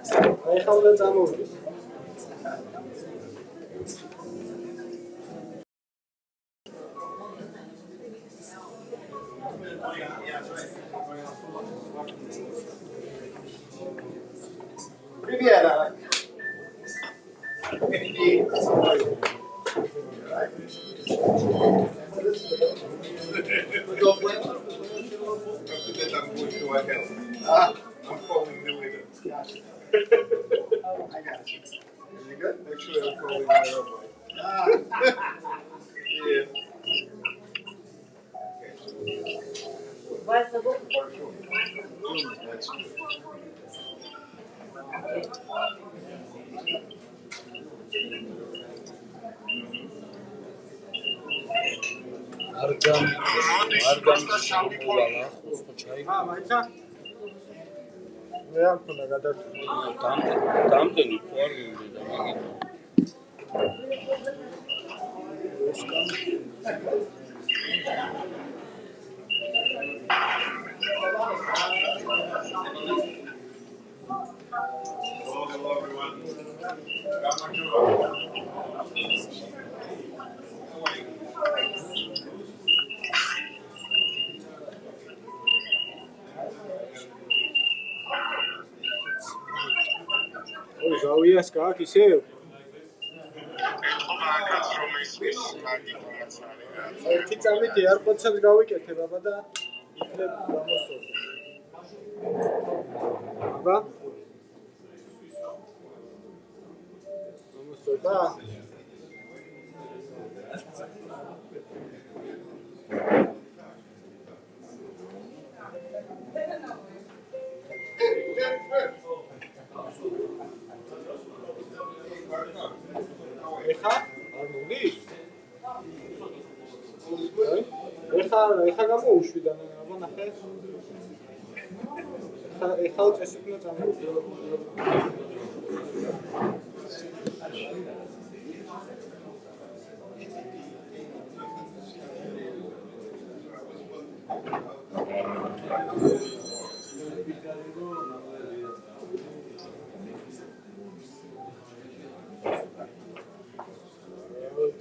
აი ხა უნდა წამოვიდეს. Привет. I'm following the leader. Gotcha. I got you. You good? Make sure I'm following the airplane. Yeah. That's good. Argan pola ხო ჩაი. მაიცა. მე არ მქონდა გადაწყვეტილი. დამტენი თუ არ გინდა მაგით. ეს კამ. Hello everyone. ой, ზავიას კაკ ისევ. ერთი წამით AirPods-ს გავიკეთე ბაბა და იქნებ გამოსწორე. ბაბა? გამოსწორდა? ეხა? არ მოგდის? ეხა გამოუშვიდა, აბა ნახე. ეხა წესი უნდა წამოვიდე.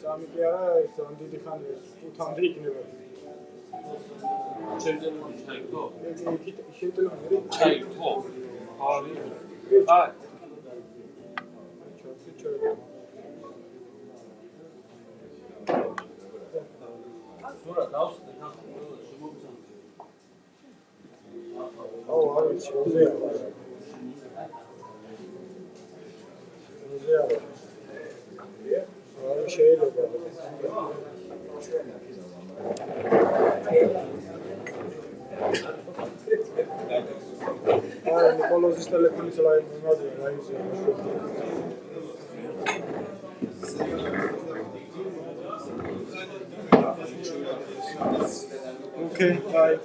წამი კი არა, ეს ამ დიდი ხანია, უთამდე იქნება. ჩემთან ჩაიგდო? შევტელефონი? ჩაიგდო? არის. აი. ჩაიგდო. ზურა დავსდე თან შემოგზავნე. აუ, არის შევზეა. შევზეა. არ შეიძლება. აი, ნიკოლოზის ტელეფონის ლაიზი. Okay, bye.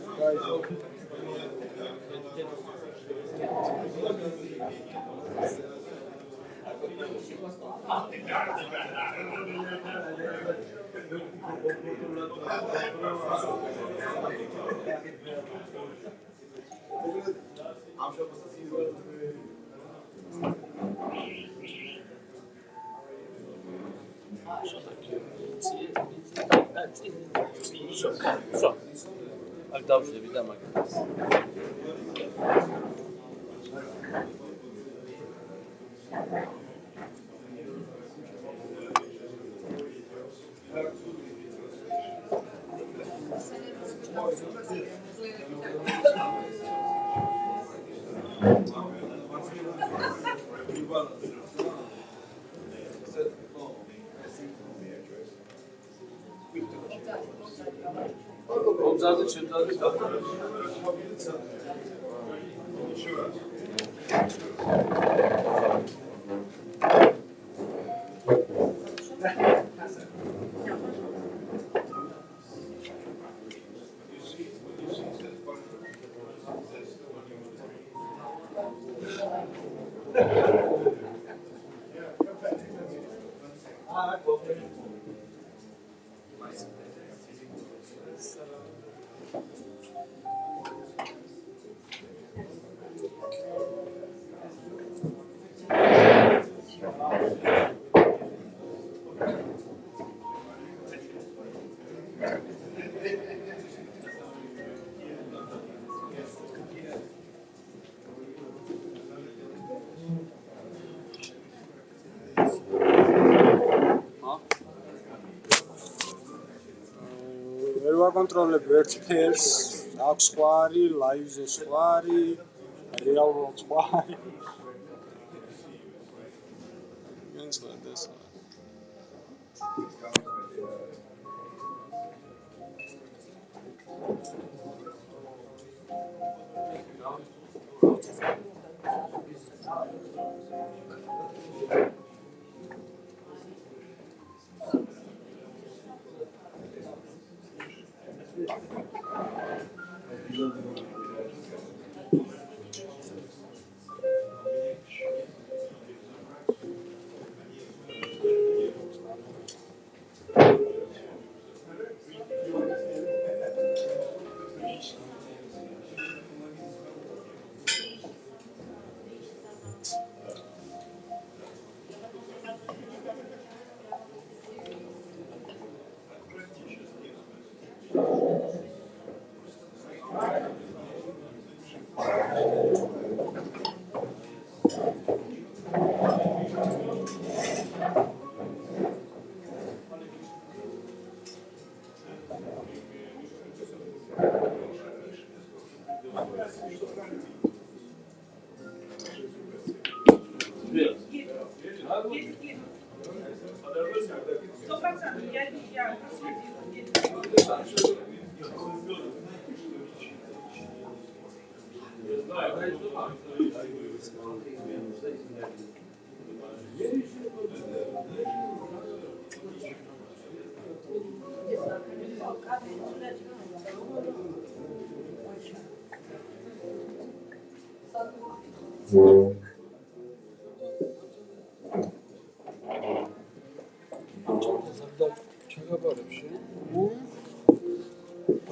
არ დავშვები და მაგას. Omzada çemzada ვაკონტროლებ ერთ ფერს, აქვს სხვარი, ლაივზე სხვარი, რეალურად სხვარი. That's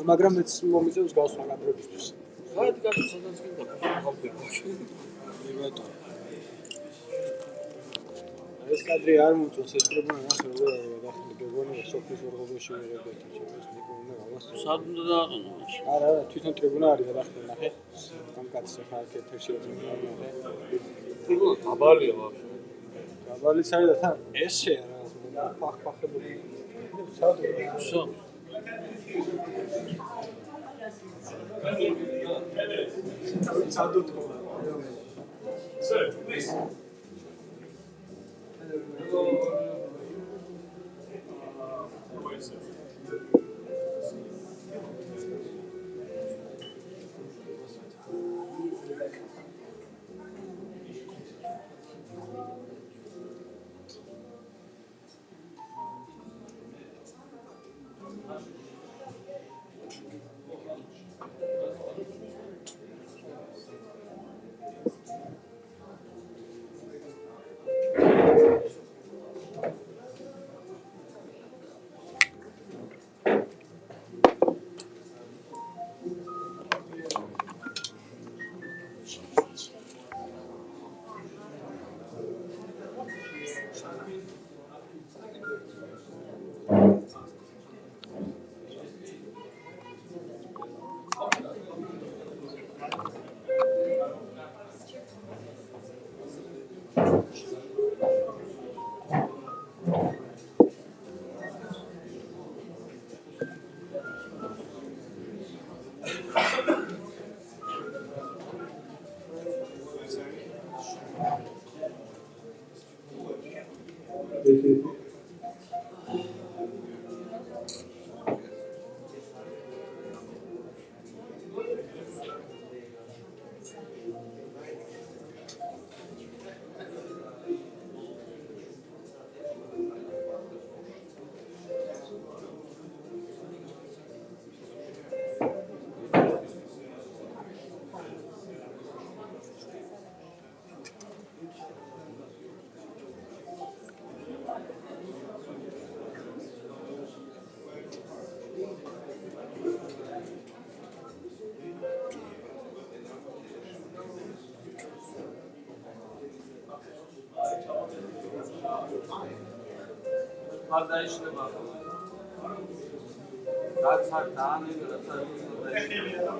მაგრამ მეც მომიწევს გასვლა კადრებისთვის. ხართ გასულ სადაც გინდა გავხდება. ბატონო. ეს კადრი არ მოწონს ეს პრობლემა ახლა როგორ გადახდი გეგონა სოფლის ორღობოში ვიღებთ ჩემს ნიკონა გავასწრო. სად უნდა დააყენო მაშინ? არა, თვითონ ტრიბუნა არის გადახდი ნახე. ამ კაცს ახლა აქ ეთერში ეძებნა ნახე. ტრიბუნა დაბალია ვაფშე. დაბალიც არის და თან ესე რა ფახფახებული. სადო? შო. სადო თქო. Sir, please. ხარ დაიშლება. რაც არ დაანეგა, რაც არ დაიშლება.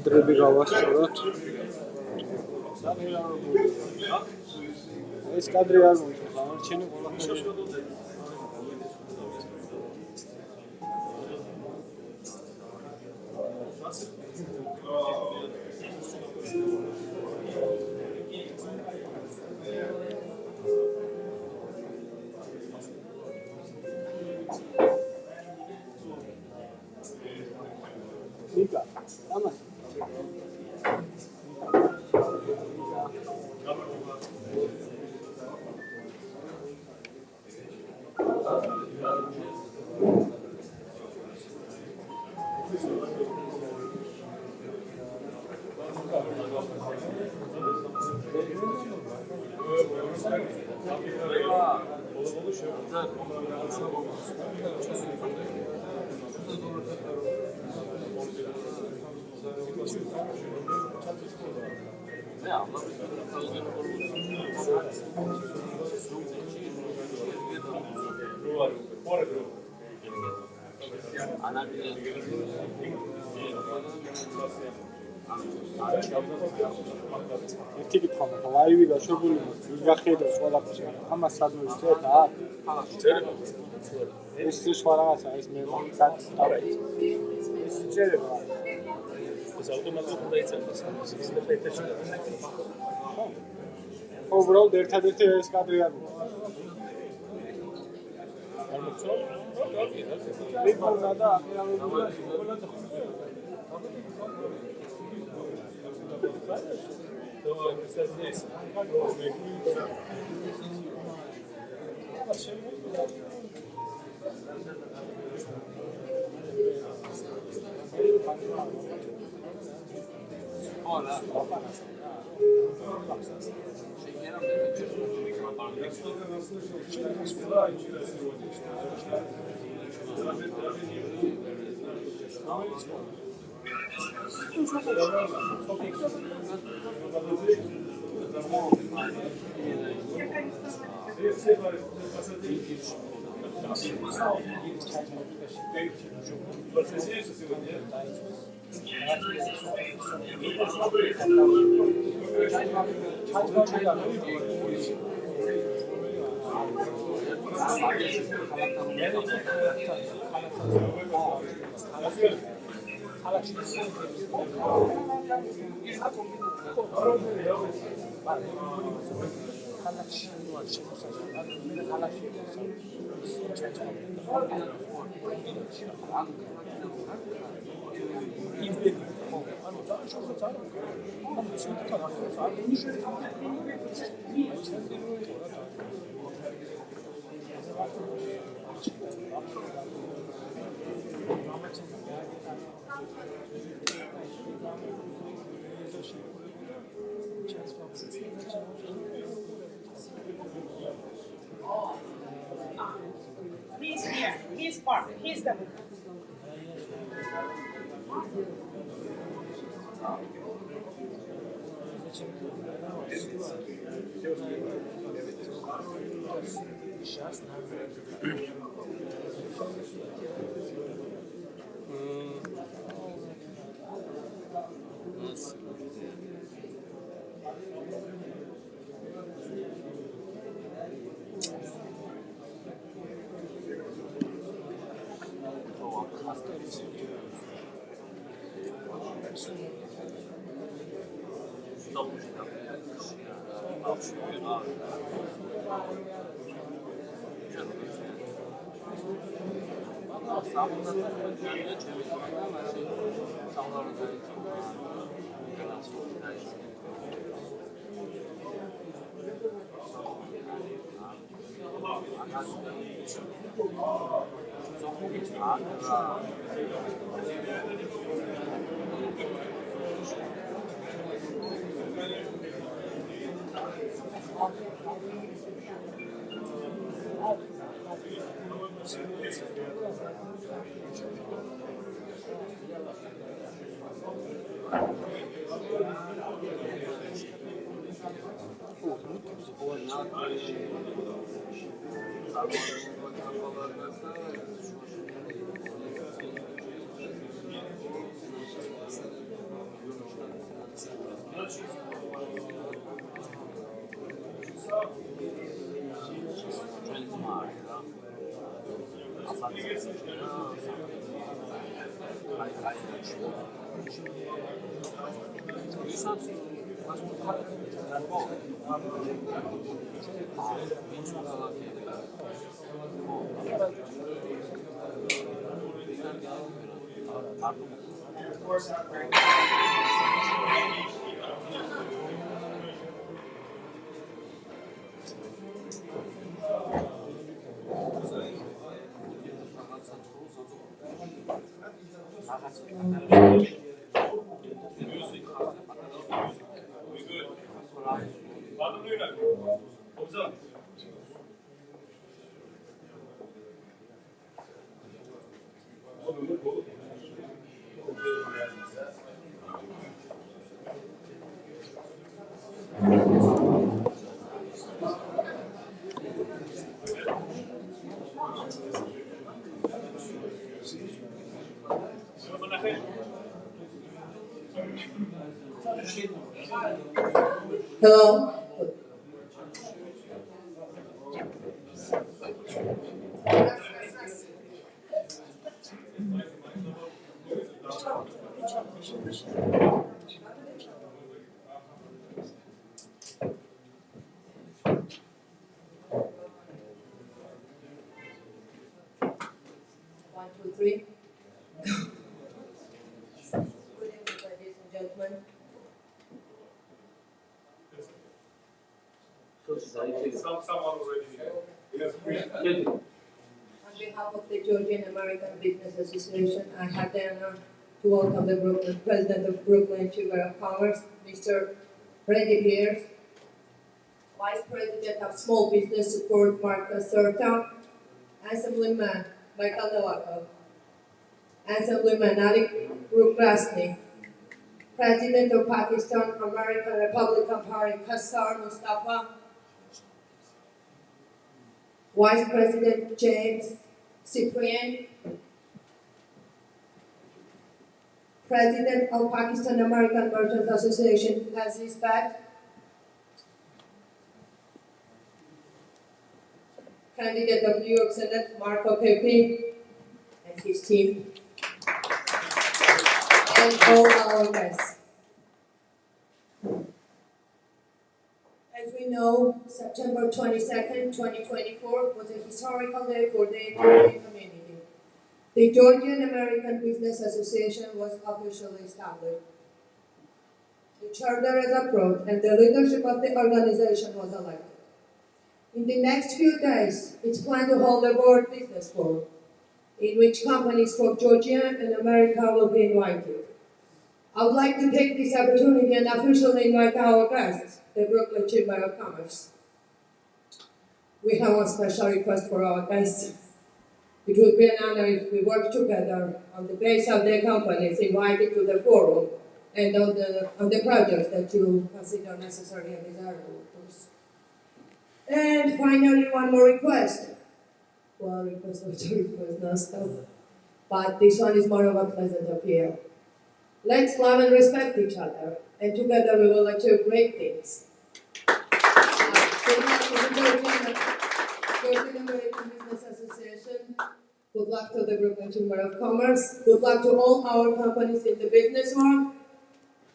კადრები გავასწოროთ. ეს კადრი არ მოიწონს, ამარჩენი ყველაფერი. Nика, vamos. ერთი კითხვა მაქვს, ლაივი გაშვებული ვიღახედავს ყველაფერს, ამას სადმე ვწერთ აქ? წერება. ეს სხვა რაღაცა, ეს მე მაგაც დავიწყე. ეს წერება. ეს ავტომატურად უნდა იწერდეს, ის ეთერში გადასახება. ხო, უბრალოდ ერთადერთი ეს კადრი არ მოხდა. არ მოხდა? და He's here. He's part. He's the book. Hello. 1, 2, 3. Good evening, ladies and gentlemen. Someone already here. On behalf of the Georgian American Business Association, I have the honor to welcome the President of Brooklyn Chamber of Commerce, Mr. Randy Pierce, Vice President of Small Business Support, Mark Serta, Assemblyman Michael Novakov, Assemblyman Ali Rukrasny, President of Pakistan American Republican Party, Qassar Mustafa, Vice President James Cyprian, President of Pakistan American Merchants Association, Aziz Bhat, candidate of New York Senate, Marco Pepe, and his team, and all our guests. As we know, September 22nd, 2024 was a historical day for the Georgian community. The Georgian American Business Association was officially established. The charter is approved and the leadership of the organization was elected. In the next few days, it's planned to hold a World Business Forum, in which companies from Georgia and America will be invited. I would like to take this opportunity and officially invite our guests, the Brooklyn Chamber of Commerce. We have one special request for our guests. It would be an honor if we work together on the base of the companies invited to the forum and on the projects that you consider necessary and desirable, of course. And finally, one more request. Well, request after request, no stop. But this one is more of a pleasant appeal. Let's love and respect each other, and together we will achieve great things. Good luck to the Georgian American Business Association. Good luck to the Brooklyn Chamber of Commerce. Good luck to all our companies in the business world.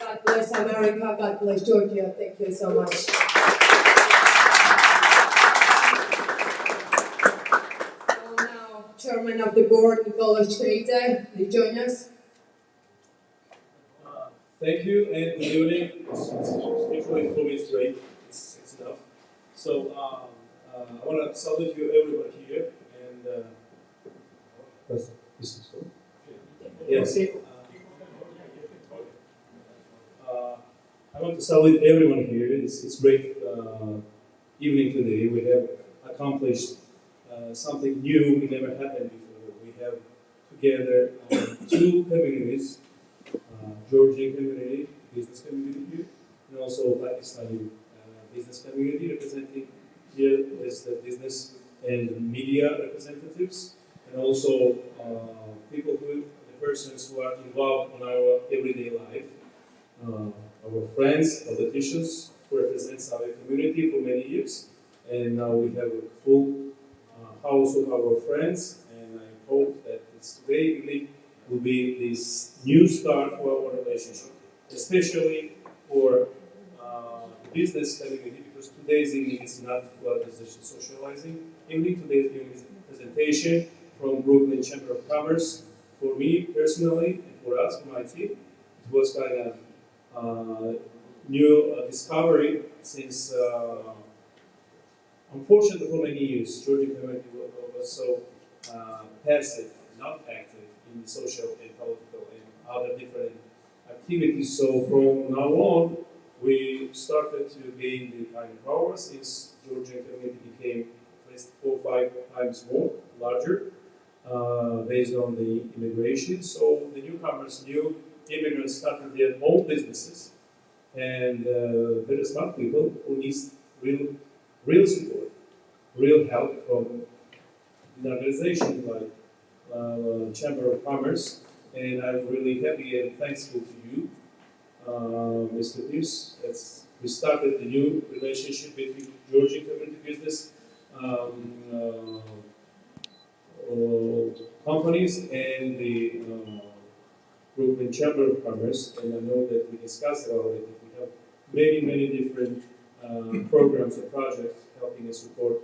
God bless America. God bless Georgia. Thank you so much. So now, Chairman of the Board, Nicholas Chreidze, will join us. Thank you and good evening. Actually, for me, it's great. It's enough. So I want to salute you, everybody here. And this is cool. Yes. I want to salute everyone here. It's great evening today. We have accomplished something new. We never happened before. We have together two communities. Georgian community, business community here, and also Pakistani business community representing here as the business and media representatives, and also people the persons who are involved in our everyday life, our friends, politicians who represent our community for many years, and now we have a full house of our friends, and I hope today really will be this new start for our relationship, especially for the business community, because today's evening is not about just socializing. Evening today's evening is a presentation from Brooklyn Chamber of Commerce. For me personally, and for us, for my team, it was kind of new discovery since, unfortunately, for many years, Georgian community was so passive, not active in the social and political and other different activities. So from now on, we started to gain the kind of power since Georgian community became at least 4 or 5 times more larger based on the immigration. So the newcomers, new immigrants started their own businesses, and there are smart people who need real support, real help from an organization like Chamber of Commerce. And I'm really happy and thankful to you, Mr. Pierce. We started a new relationship between Georgian community business companies and the Brooklyn Chamber of Commerce, and I know that we discussed about it. We have many different programs and projects helping us support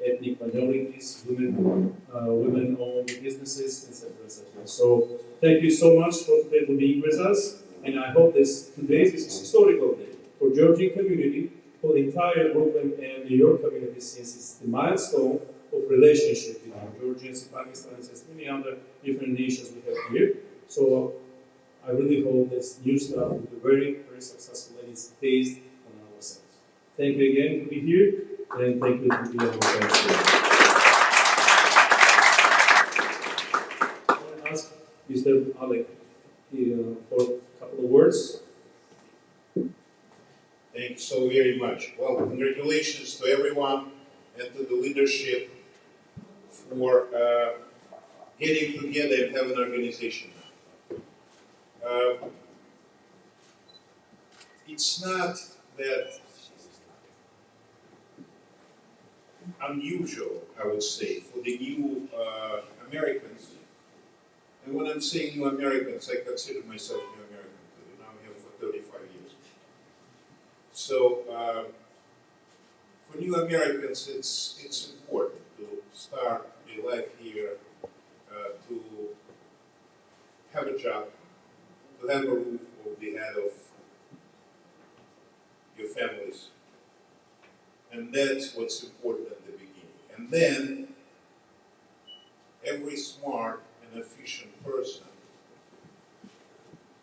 ethnic minorities, women-owned businesses, etc., etc. So thank you so much for today for being with us, and I hope today is a historical day for Georgian community, for the entire Brooklyn and New York community, since it's the milestone of relationship between Georgians and Pakistanis and many other different nations we have here. So I really hope this new start will be very successful, and it's based on ourselves. Thank you again for being here, and thank you to be on the stage. I want to ask Mr. Alec for a couple of words. Thank you so very much. Well, congratulations to everyone and to the leadership for getting together and having an organization. It's not that unusual, I would say, for the new Americans. And when I'm saying new Americans, I consider myself new American too. Now I'm here for 35 years. So for new Americans, it's important to start a life here, to have a job, to have a roof over the head of your families. And that's what's important at the beginning. And then, every smart and efficient person,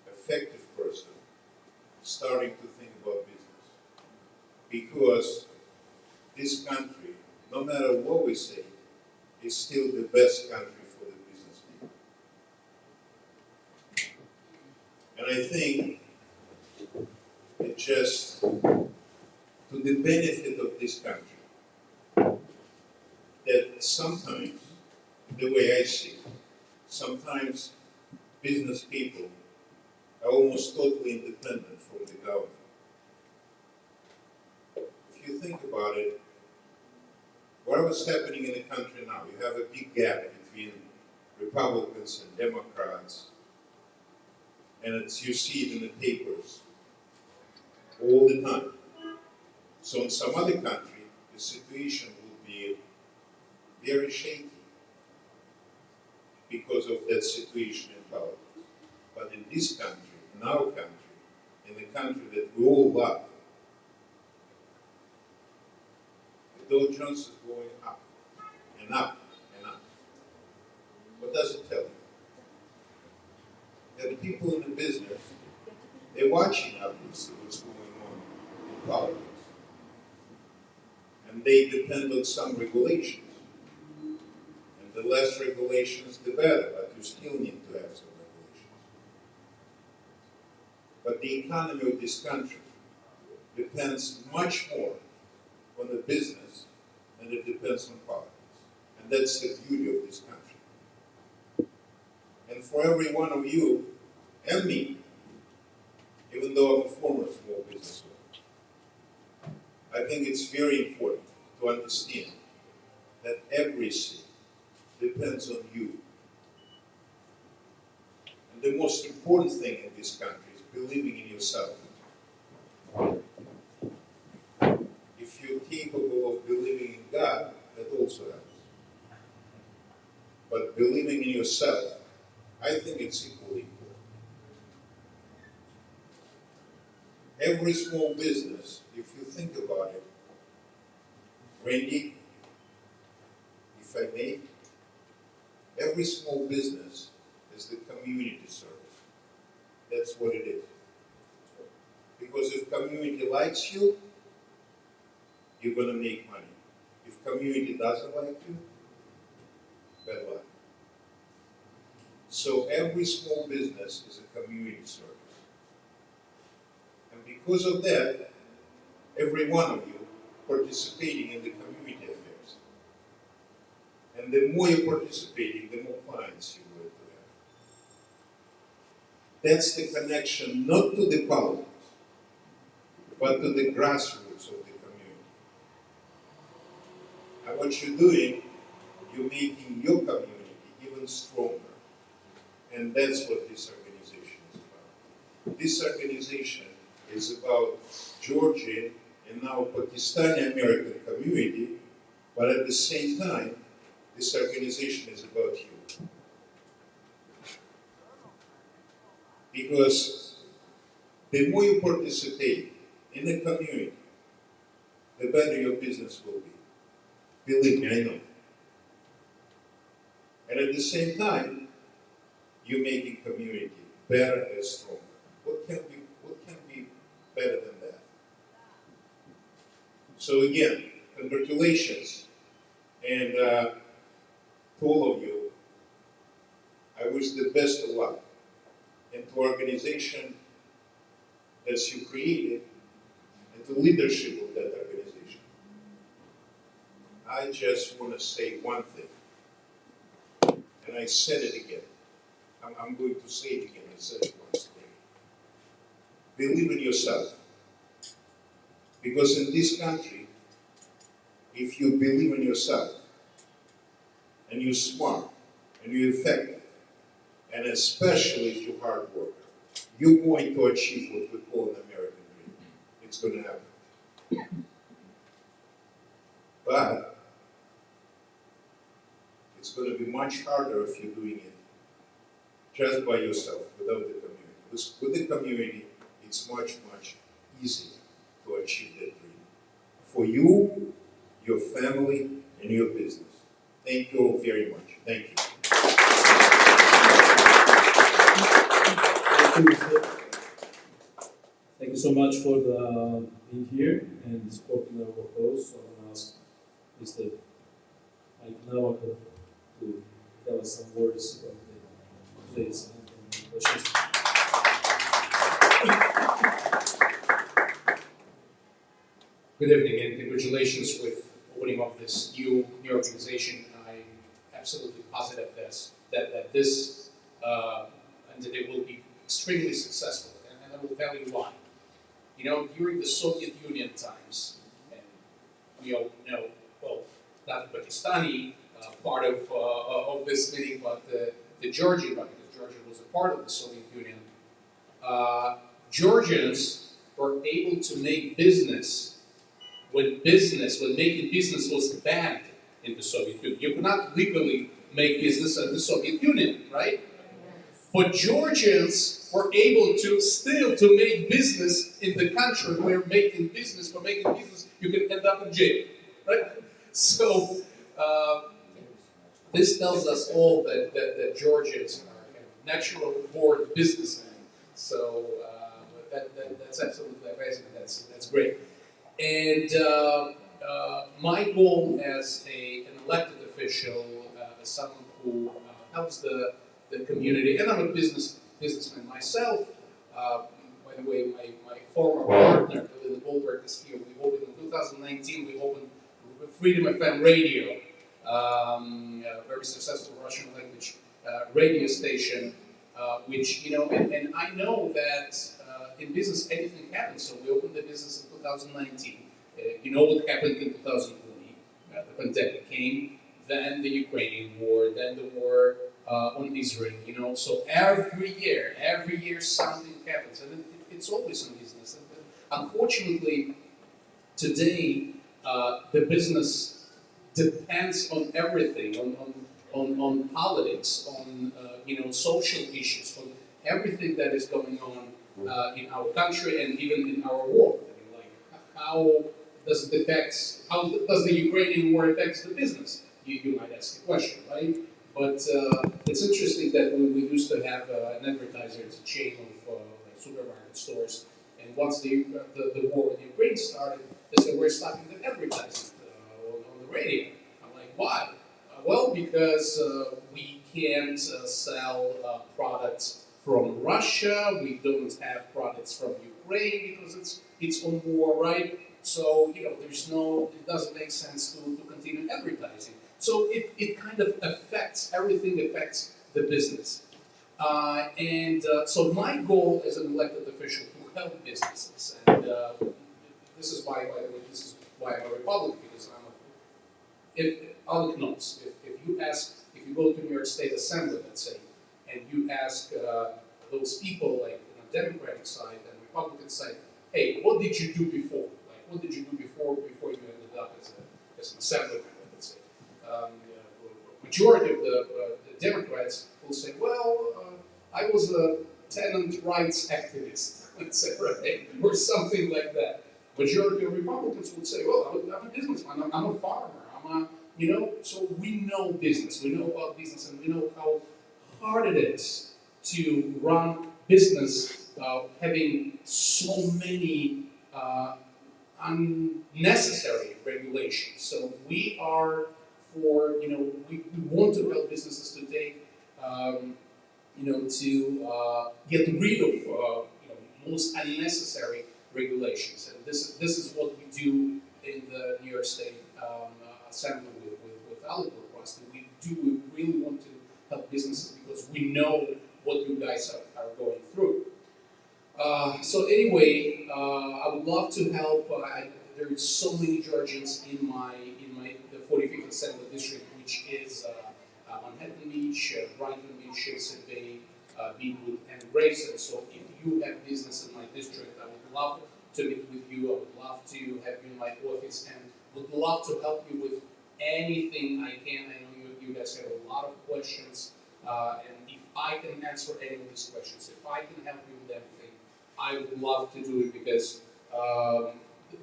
effective person, starting to think about business. Because this country, no matter what we say, is still the best country for the business people. And I think it just, to the benefit of this country, that sometimes, the way I see it, sometimes business people are almost totally independent from the government. If you think about it, whatever's happening in the country now, you have a big gap between Republicans and Democrats, and you see it in the papers all the time. So in some other country, the situation would be very shaky because of that situation in politics. But in this country, in our country, in the country that we all love, the Dow Jones is going up and up and up. What does it tell you? That the people in the business, they're watching obviously what's going on in politics. And they depend on some regulations. And the less regulations, the better, but you still need to have some regulations. But the economy of this country depends much more on the business than it depends on politics. And that's the beauty of this country. And for every one of you and me, even though I'm a former small businessman, I think it's very important to understand that everything depends on you. the most important thing in this country is believing in yourself. If you're capable of believing in God, that also helps. But believing in yourself, I think it's equally important. Every small business, if you think about it, Randy, if I may, every small business is the community service. That's what it is. Because if community likes you, you're going to make money. If community doesn't like you, bad luck. So every small business is a community service. And because of that, every one of you participating in the community affairs. And the more you're participating, the more clients you will have. That's the connection, not to the politics, but to the grassroots of the community. And what you're doing, you're making your community even stronger. And that's what this organization is about. This organization is about Georgian and now Pakistani American community, but at the same time, this organization is about you. Because the more you participate in the community, the better your business will be. Believe me, I know. And at the same time, you're making community better and stronger. What can be better than that? So again, congratulations, and to all of you, I wish the best of luck, and to organization that you created, and to leadership of that organization. I just want to say one thing, and I said it again. I'm going to say it again. I said it once already. Believe in yourself. Because in this country, if you believe in yourself, and you're smart, and you're effective, and especially if you're hard worker, you're going to achieve what we call an American dream. It's going to happen. But it's going to be much harder if you're doing it just by yourself, without the community. Because with the community, it's much, much easier to achieve that dream. For you, your family, and your business. Thank you all very much. Thank you. Thank you so much for being here and supporting our cause. So I'm going to ask Mr. Mike Nowakov to tell us some words about today's questions. Good evening and congratulations with opening up this new organization. I'm absolutely positive that this entity will be extremely successful, and I will tell you why. You know, during the Soviet Union times, and we all know, well, not the Pakistani part of this meeting, but the Georgian one, because Georgia was a part of the Soviet Union, Georgians were able to make business when making business was banned in the Soviet Union. You could not legally make business in the Soviet Union, right? But Georgians were able to still to make business in the country where for making business you can end up in jail, right? So this tells us all that Georgians are natural born businessmen. So that's absolutely amazing. That's great. And my goal as an elected official, as someone who helps the community, and I'm a businessman myself. By the way, my former partner, Lynn Goldberg, is here. We opened in 2019. We opened Freedom FM Radio, a very successful Russian language radio station, which and I know that in business anything happens. So we opened the business in 2019. You know what happened in 2020? The pandemic came, then the Ukrainian war, then the war on Israel. So every year something happens, and it's always in business. And unfortunately, today the business depends on everything, on politics, on social issues, on everything that is going on in our country and even in our world. I mean, like how how does the Ukrainian war affect the business? You might ask the question, right? But it's interesting that we used to have an advertiser. It's a chain of like supermarket stores, and once the war in Ukraine started, they said we're stopping the advertising on the radio. I'm like, why? Well, because we can't sell products from Russia. We don't have products from Ukraine because it's on war, right? So it doesn't make sense to continue advertising. So it kind of affects everything, affects the business. So my goal as an elected official to help businesses, and this is why, by the way, this is why I'm a Republican, because Alec knows, if you go to New York State Assembly, let's say, and you ask those people, like Democratic side and Republican side, hey, what did you do before? Like, what did you do before you ended up as an assemblyman, let's say? Majority of the Democrats will say, well, I was a tenant rights activist, let's say, right? Or something like that. Majority of Republicans would say, well, I'm a businessman, I'm a farmer, so we know business, we know about business, and we know how hard it is to run business having so many unnecessary regulations. So we are we want to help businesses to take, to get rid of, most unnecessary regulations. And this is what we do in the New York State Assembly with Alec request. We really want to help businesses because we know what you guys are going through. So anyway, I would love to help. There is so many Georgians in the 45th Assembly District, which is Manhattan Beach, Brighton Beach, Chesapeake Bay, Beechwood, and Gravesend. So if you have business in my district, I would love to meet with you. I would love to have you in my office, and would love to help you with anything I can. I know you guys have a lot of questions, and if I can answer any of these questions, if I can help you with anything, I would love to do it because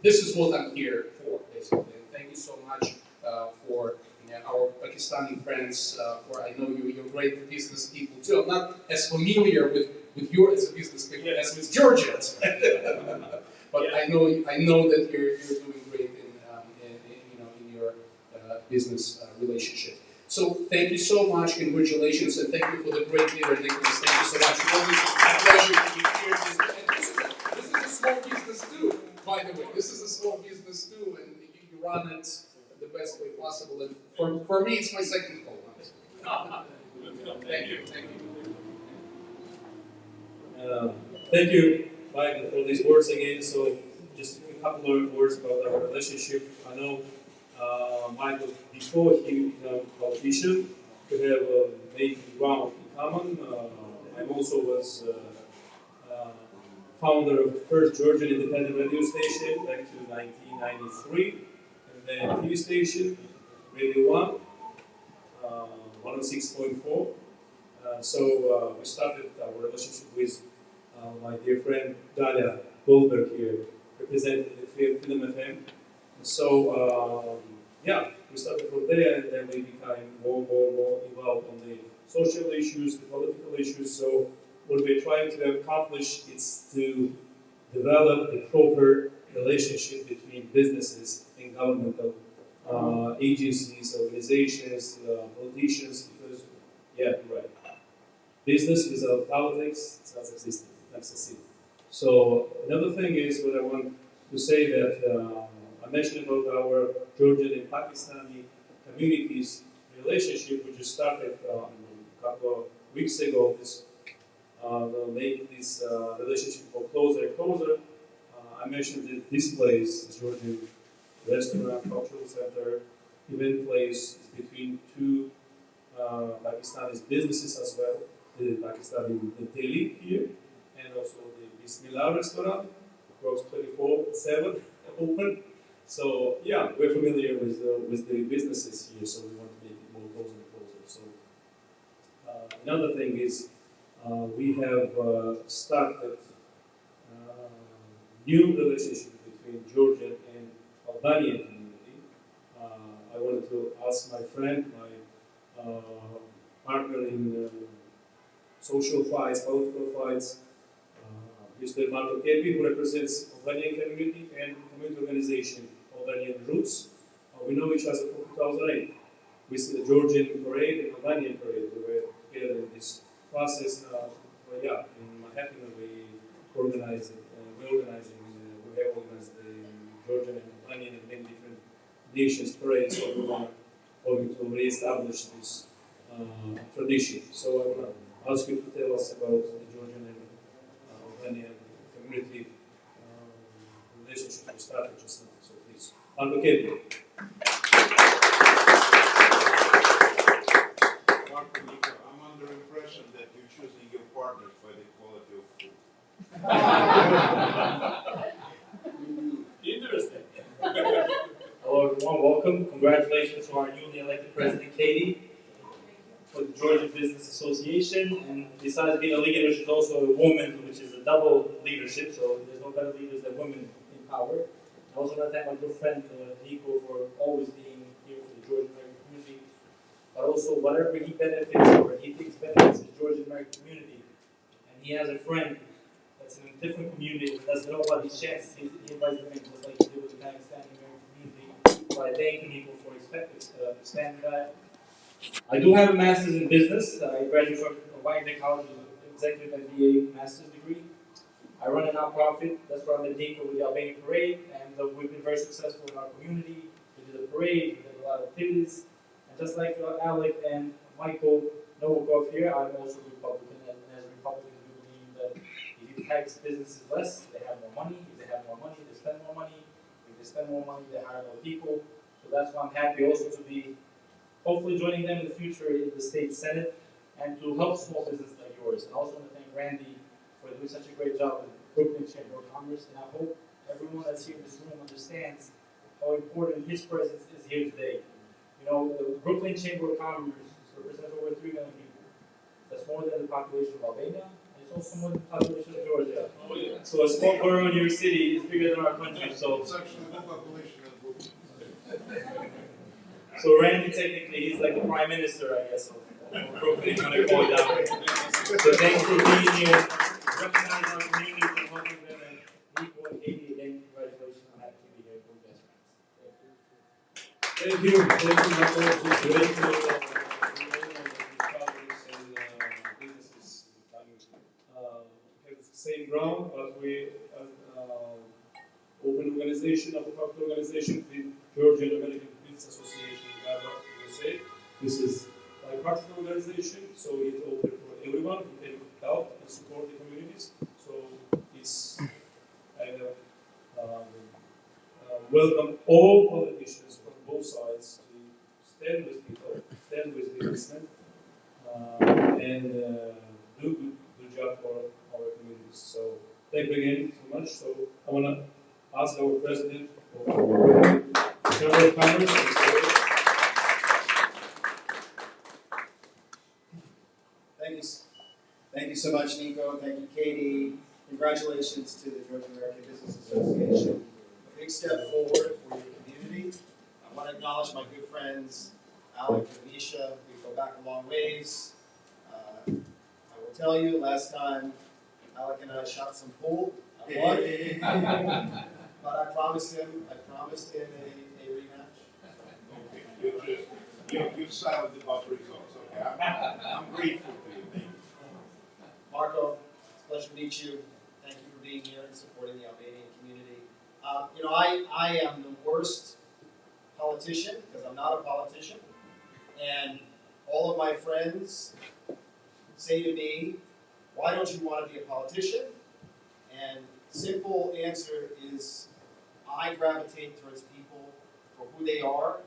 this is what I'm here for, basically. And thank you so much for our Pakistani friends. For I know you're great business people too. I'm not as familiar with you as a business people as with Georgians, but I know that you're doing great in your business relationship. So thank you so much, congratulations, and thank you for the great leader, Nicholas. Thank you so much. It's always a pleasure to be here. This is a small business too, by the way. This is a small business too, and you run it the best way possible. And for me, it's my second call. Thank you. Thank you, Mike, for these words again. So just a couple of words about our relationship. I know Michael, before he became a politician, we have made ground in common. I also was founder of the first Georgian independent radio station back to 1993, and then TV station, Radio 1, 106.4. So we started our relationship with my dear friend Dalia Goldberg here, representing the Film FM. So we started from there, and then we became more involved on the social issues, the political issues. So what we're trying to accomplish is to develop a proper relationship between businesses and governmental agencies, organizations, politicians, because, you're right. Business without politics is not succeeding. So another thing is what I want to say that I mentioned about our Georgian and Pakistani communities relationship, which just started a couple of weeks ago. Will make this relationship go closer and closer. I mentioned that this place, Georgian restaurant, cultural center, event place, is between two Pakistani businesses as well. The Pakistani Delhi here, and also the Bismillah restaurant, works 24/7 open. So yeah, we're familiar with the businesses here, so we want to make it more closer and closer. So another thing is we have started new relationship between Georgian and Albanian community. I wanted to ask my friend, my partner in social fights, political fights, Mr. Marco Kepi, who represents Albanian community and community organization Albanian Roots. We know each other from 2008 with the Georgian parade and Albanian parade. We were together in this process. Yeah, in Manhattan we organized it. We have organized the Georgian and Albanian and many different nations parades. So we want to re-establish this tradition. So I want to ask you to tell us about the Georgian and Albanian community relationship we started just now. So please, advocate. Marco, Nico, I'm under impression that you're choosing your partners by the quality of food. Interesting. Hello everyone, welcome. Congratulations to our newly elected president, Katie, for the Georgia Business Association. And besides being a leader, she's also a woman, which is a double leadership, so there's no better leaders than women in power. I also want to thank my good friend Nico for always being here for the Georgian American community, but also whatever he benefits or he thinks benefits the Georgian American community, and he has a friend that's in a different community that doesn't know about these chances, he invites them in, just like he did with the Pakistani American community, by thanking people for expanding that. I do have a master's in business. I graduated from Washington College with an executive MBA master's degree. I run a nonprofit. That's where I'm the dean for the Albanian Parade, and we've been very successful in our community. We did a parade, we did a lot of activities, and just like Alec and Michael Novakov here, I'm also a Republican, and as a Republican, we believe that if you tax businesses less, they have more money. If they have more money, they spend more money. If they spend more money, they hire more people. So that's why I'm happy also to be hopefully joining them in the future in the state senate and to help small business like yours. And I also want to thank Randy for doing such a great job with Brooklyn Chamber of Commerce. And I hope everyone that's here in this room understands how important his presence is here today. You know, the Brooklyn Chamber of Commerce represents over 3 million people. That's more than the population of Albania. And it's also more than the population of Georgia. Oh, yeah. So a small borough in your city is bigger than our country. So It's actually the population of Brooklyn. So Randy, technically, he's like the prime minister, I guess, of Brooklyn, if you want to call it that way. So thanks for being here, recognizing our communities and helping them, and Nico and Katie, again, congratulations. I'm happy to be here. We're best friends. Thank you, Michael. It's great to colleagues and businesses have the same ground, but we open organization, of a public organization, the Georgian American Business Association, Gaba, USA. This is a bipartisan organization, so it's open for everyone who can help and support the communities. So it's welcome all politicians from both sides to stand with people, stand with businessmen, and do good job for our communities. So thank you again so much. So I want to ask our president of Chamber of Commerce. Thank you so much, Nico. Thank you, Katie. Congratulations to the Georgia American Business Association. A big step forward for your community. I want to acknowledge my good friends, Alec and Anisha. We go back a long ways. I will tell you, last time Alec and I shot some pool. I won. But I promised him a rematch. You silent about the results, okay? I'm grateful to you. Thank you. Marco, it's a pleasure to meet you. Thank you for being here and supporting the Albanian community. I am the worst politician because I'm not a politician. And all of my friends say to me, why don't you want to be a politician? And simple answer is I gravitate towards people for who they are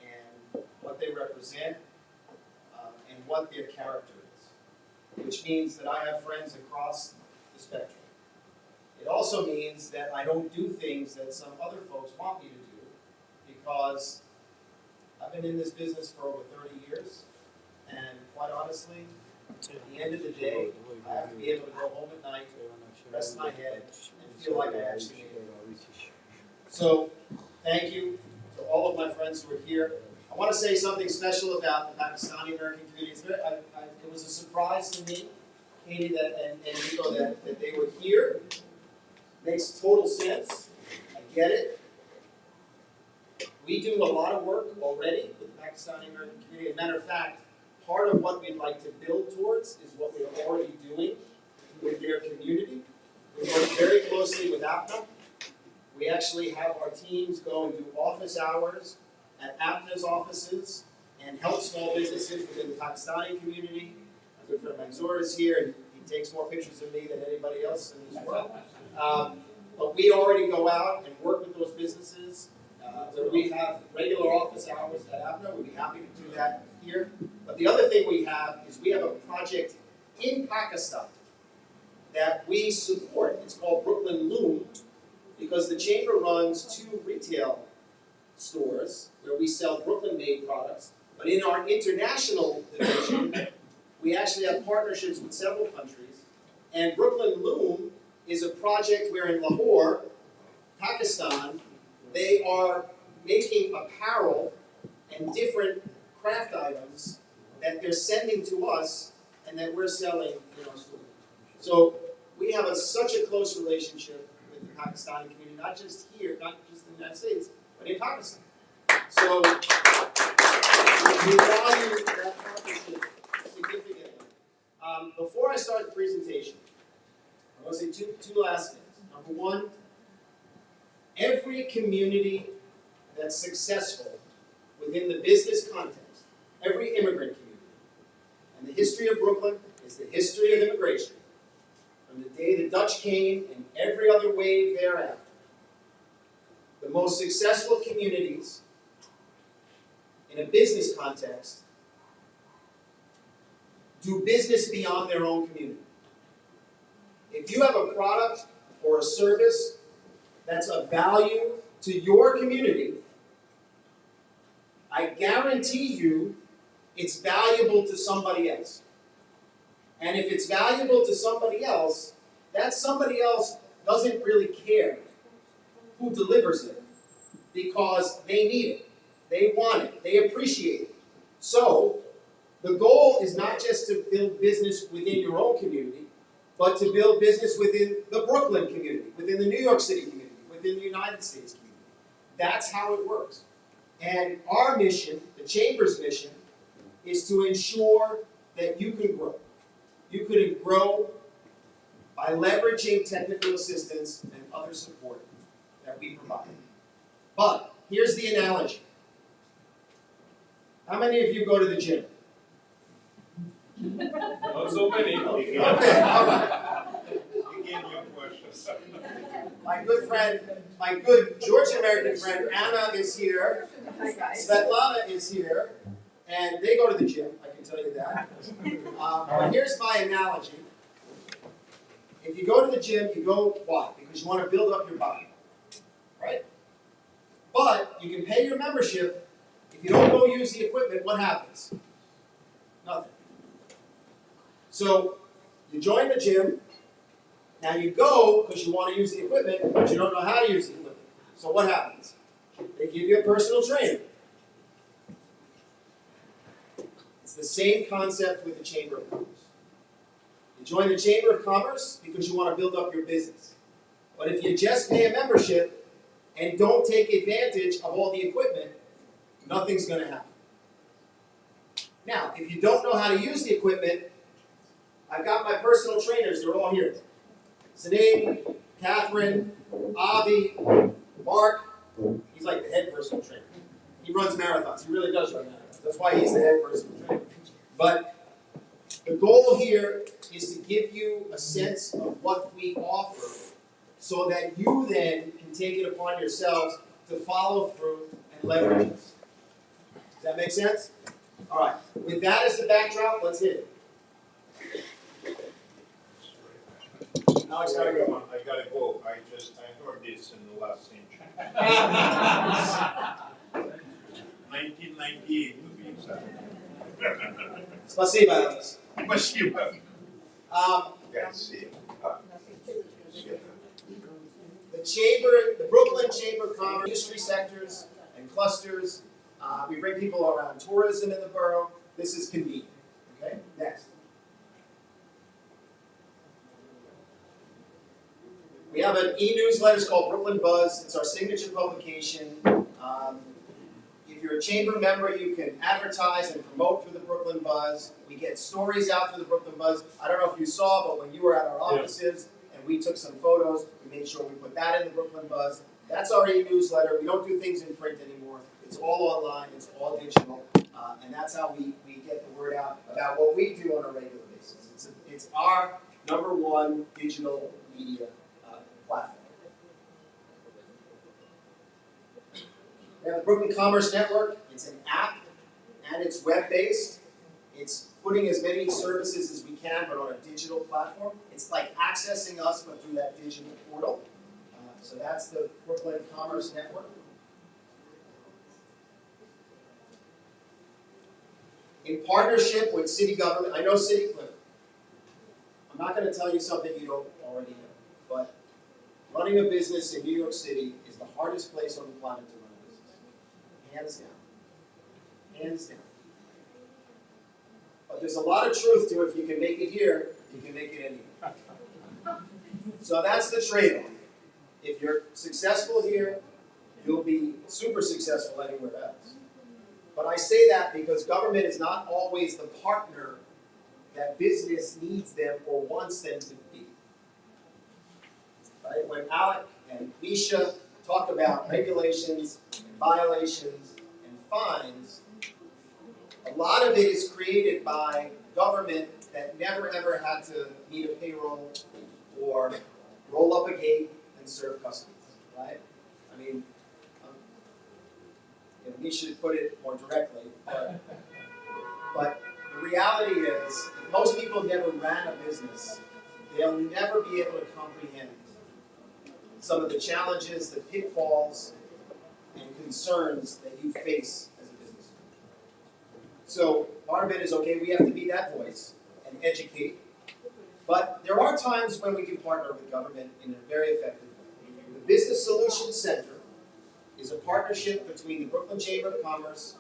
and what they represent. what their character is, which means that I have friends across the spectrum. It also means that I don't do things that some other folks want me to do, because I've been in this business for over 30 years, and quite honestly, at the end of the day, I have to be able to go home at night, rest my head, and feel like I actually made it. So, thank you to all of my friends who are here. I want to say something special about the Pakistani American community. It was a surprise to me, Katie and Nico, that they were here. Makes total sense. I get it. We do a lot of work already with the Pakistani American community. As a matter of fact, part of what we'd like to build towards is what we're already doing with their community. We work very closely with APNA. We actually have our teams go and do office hours at APNA's offices and help small businesses within the Pakistani community. My good friend Manzoor is here, and he takes more pictures of me than anybody else in this world. But we already go out and work with those businesses. Where we have regular office hours at APNA, we'd be happy to do that here. But the other thing we have is we have a project in Pakistan that we support. It's called Brooklyn Loom, because the Chamber runs 2 retail stores where we sell Brooklyn-made products. But in our international division, we actually have partnerships with several countries. And Brooklyn Loom is a project where in Lahore, Pakistan, they are making apparel and different craft items that they're sending to us and that we're selling in our store. So we have such a close relationship with the Pakistani community, not just here, not just in the United States, but in Pakistan. So we value that partnership significantly. Before I start the presentation, I want to say two last things. Number one, every community that's successful within the business context, every immigrant community, and the history of Brooklyn is the history of immigration. From the day the Dutch came and every other wave thereafter, the most successful communities in a business context do business beyond their own community. If you have a product or a service that's of value to your community, I guarantee you it's valuable to somebody else. And if it's valuable to somebody else, that somebody else doesn't really care who delivers it, because they need it, they want it, they appreciate it. So, the goal is not just to build business within your own community, but to build business within the Brooklyn community, within the New York City community, within the United States community. That's how it works. And our mission, the Chamber's mission, is to ensure that you can grow. You can grow by leveraging technical assistance and other support that we provide. But here's the analogy. How many of you go to the gym? Not so many. Okay, all right. Again, your questions. My good friend, my good Georgian American friend, Anna is here. Svetlana is here. And they go to the gym, I can tell you that. But here's my analogy. If you go to the gym, you go, why? Because you want to build up your body. Right? But you can pay your membership. If you don't go use the equipment, what happens? Nothing. So, you join the gym. Now you go because you want to use the equipment, but you don't know how to use the equipment. So what happens? They give you a personal trainer. It's the same concept with the Chamber of Commerce. You join the Chamber of Commerce because you want to build up your business. But if you just pay a membership and don't take advantage of all the equipment, nothing's going to happen. Now, if you don't know how to use the equipment, I've got my personal trainers, they're all here. Sinead, Catherine, Avi, Mark, he's like the head personal trainer. He runs marathons, he really does run marathons. That's why he's the head personal trainer. But the goal here is to give you a sense of what we offer so that you then can take it upon yourselves to follow through and leverage it. Does that make sense? All right, with that as the backdrop, let's hit it. Alex, gotta go. I gotta go. I heard this in the last century. 1998 to be exact. Спасибо, Alex. Спасибо. Um, Grazie. the Brooklyn Chamber of Commerce, industry sectors and clusters. We bring people around tourism in the borough. This is convenient. Okay, next. We have an e-newsletter called Brooklyn Buzz. It's our signature publication. If you're a chamber member, you can advertise and promote through the Brooklyn Buzz. We get stories out through the Brooklyn Buzz. I don't know if you saw, but when you were at our offices and we took some photos, we made sure we put that in the Brooklyn Buzz. That's our e-newsletter. We don't do things in print anymore. It's all online. It's all digital. And that's how we get the word out about what we do on a regular basis. It's our #1 digital media platform. We have the Brooklyn Commerce Network. It's an app, and it's web-based. It's putting as many services as we can, but on a digital platform. It's like accessing us, but through that digital portal. So that's the Brooklyn Commerce Network. In partnership with city government, I know city, look, I'm not going to tell you something you don't already know, but running a business in New York City is the hardest place on the planet to run a business. Hands down. Hands down. But there's a lot of truth to it. If you can make it here, you can make it anywhere. So that's the trade-off. If you're successful here, you'll be super successful anywhere else. But I say that because government is not always the partner that business needs them or wants them to be. Right? When Alec and Misha talk about regulations, and violations, and fines, a lot of it is created by government that never ever had to meet a payroll or roll up a gate and serve customers, right? I mean, we should put it more directly, but the reality is, if most people never ran a business, they'll never be able to comprehend some of the challenges, the pitfalls, and concerns that you face as a business. So part of it is, okay, we have to be that voice and educate, but there are times when we do partner with government in a very effective way. The Business Solutions Center is a partnership between the Brooklyn Chamber of Commerce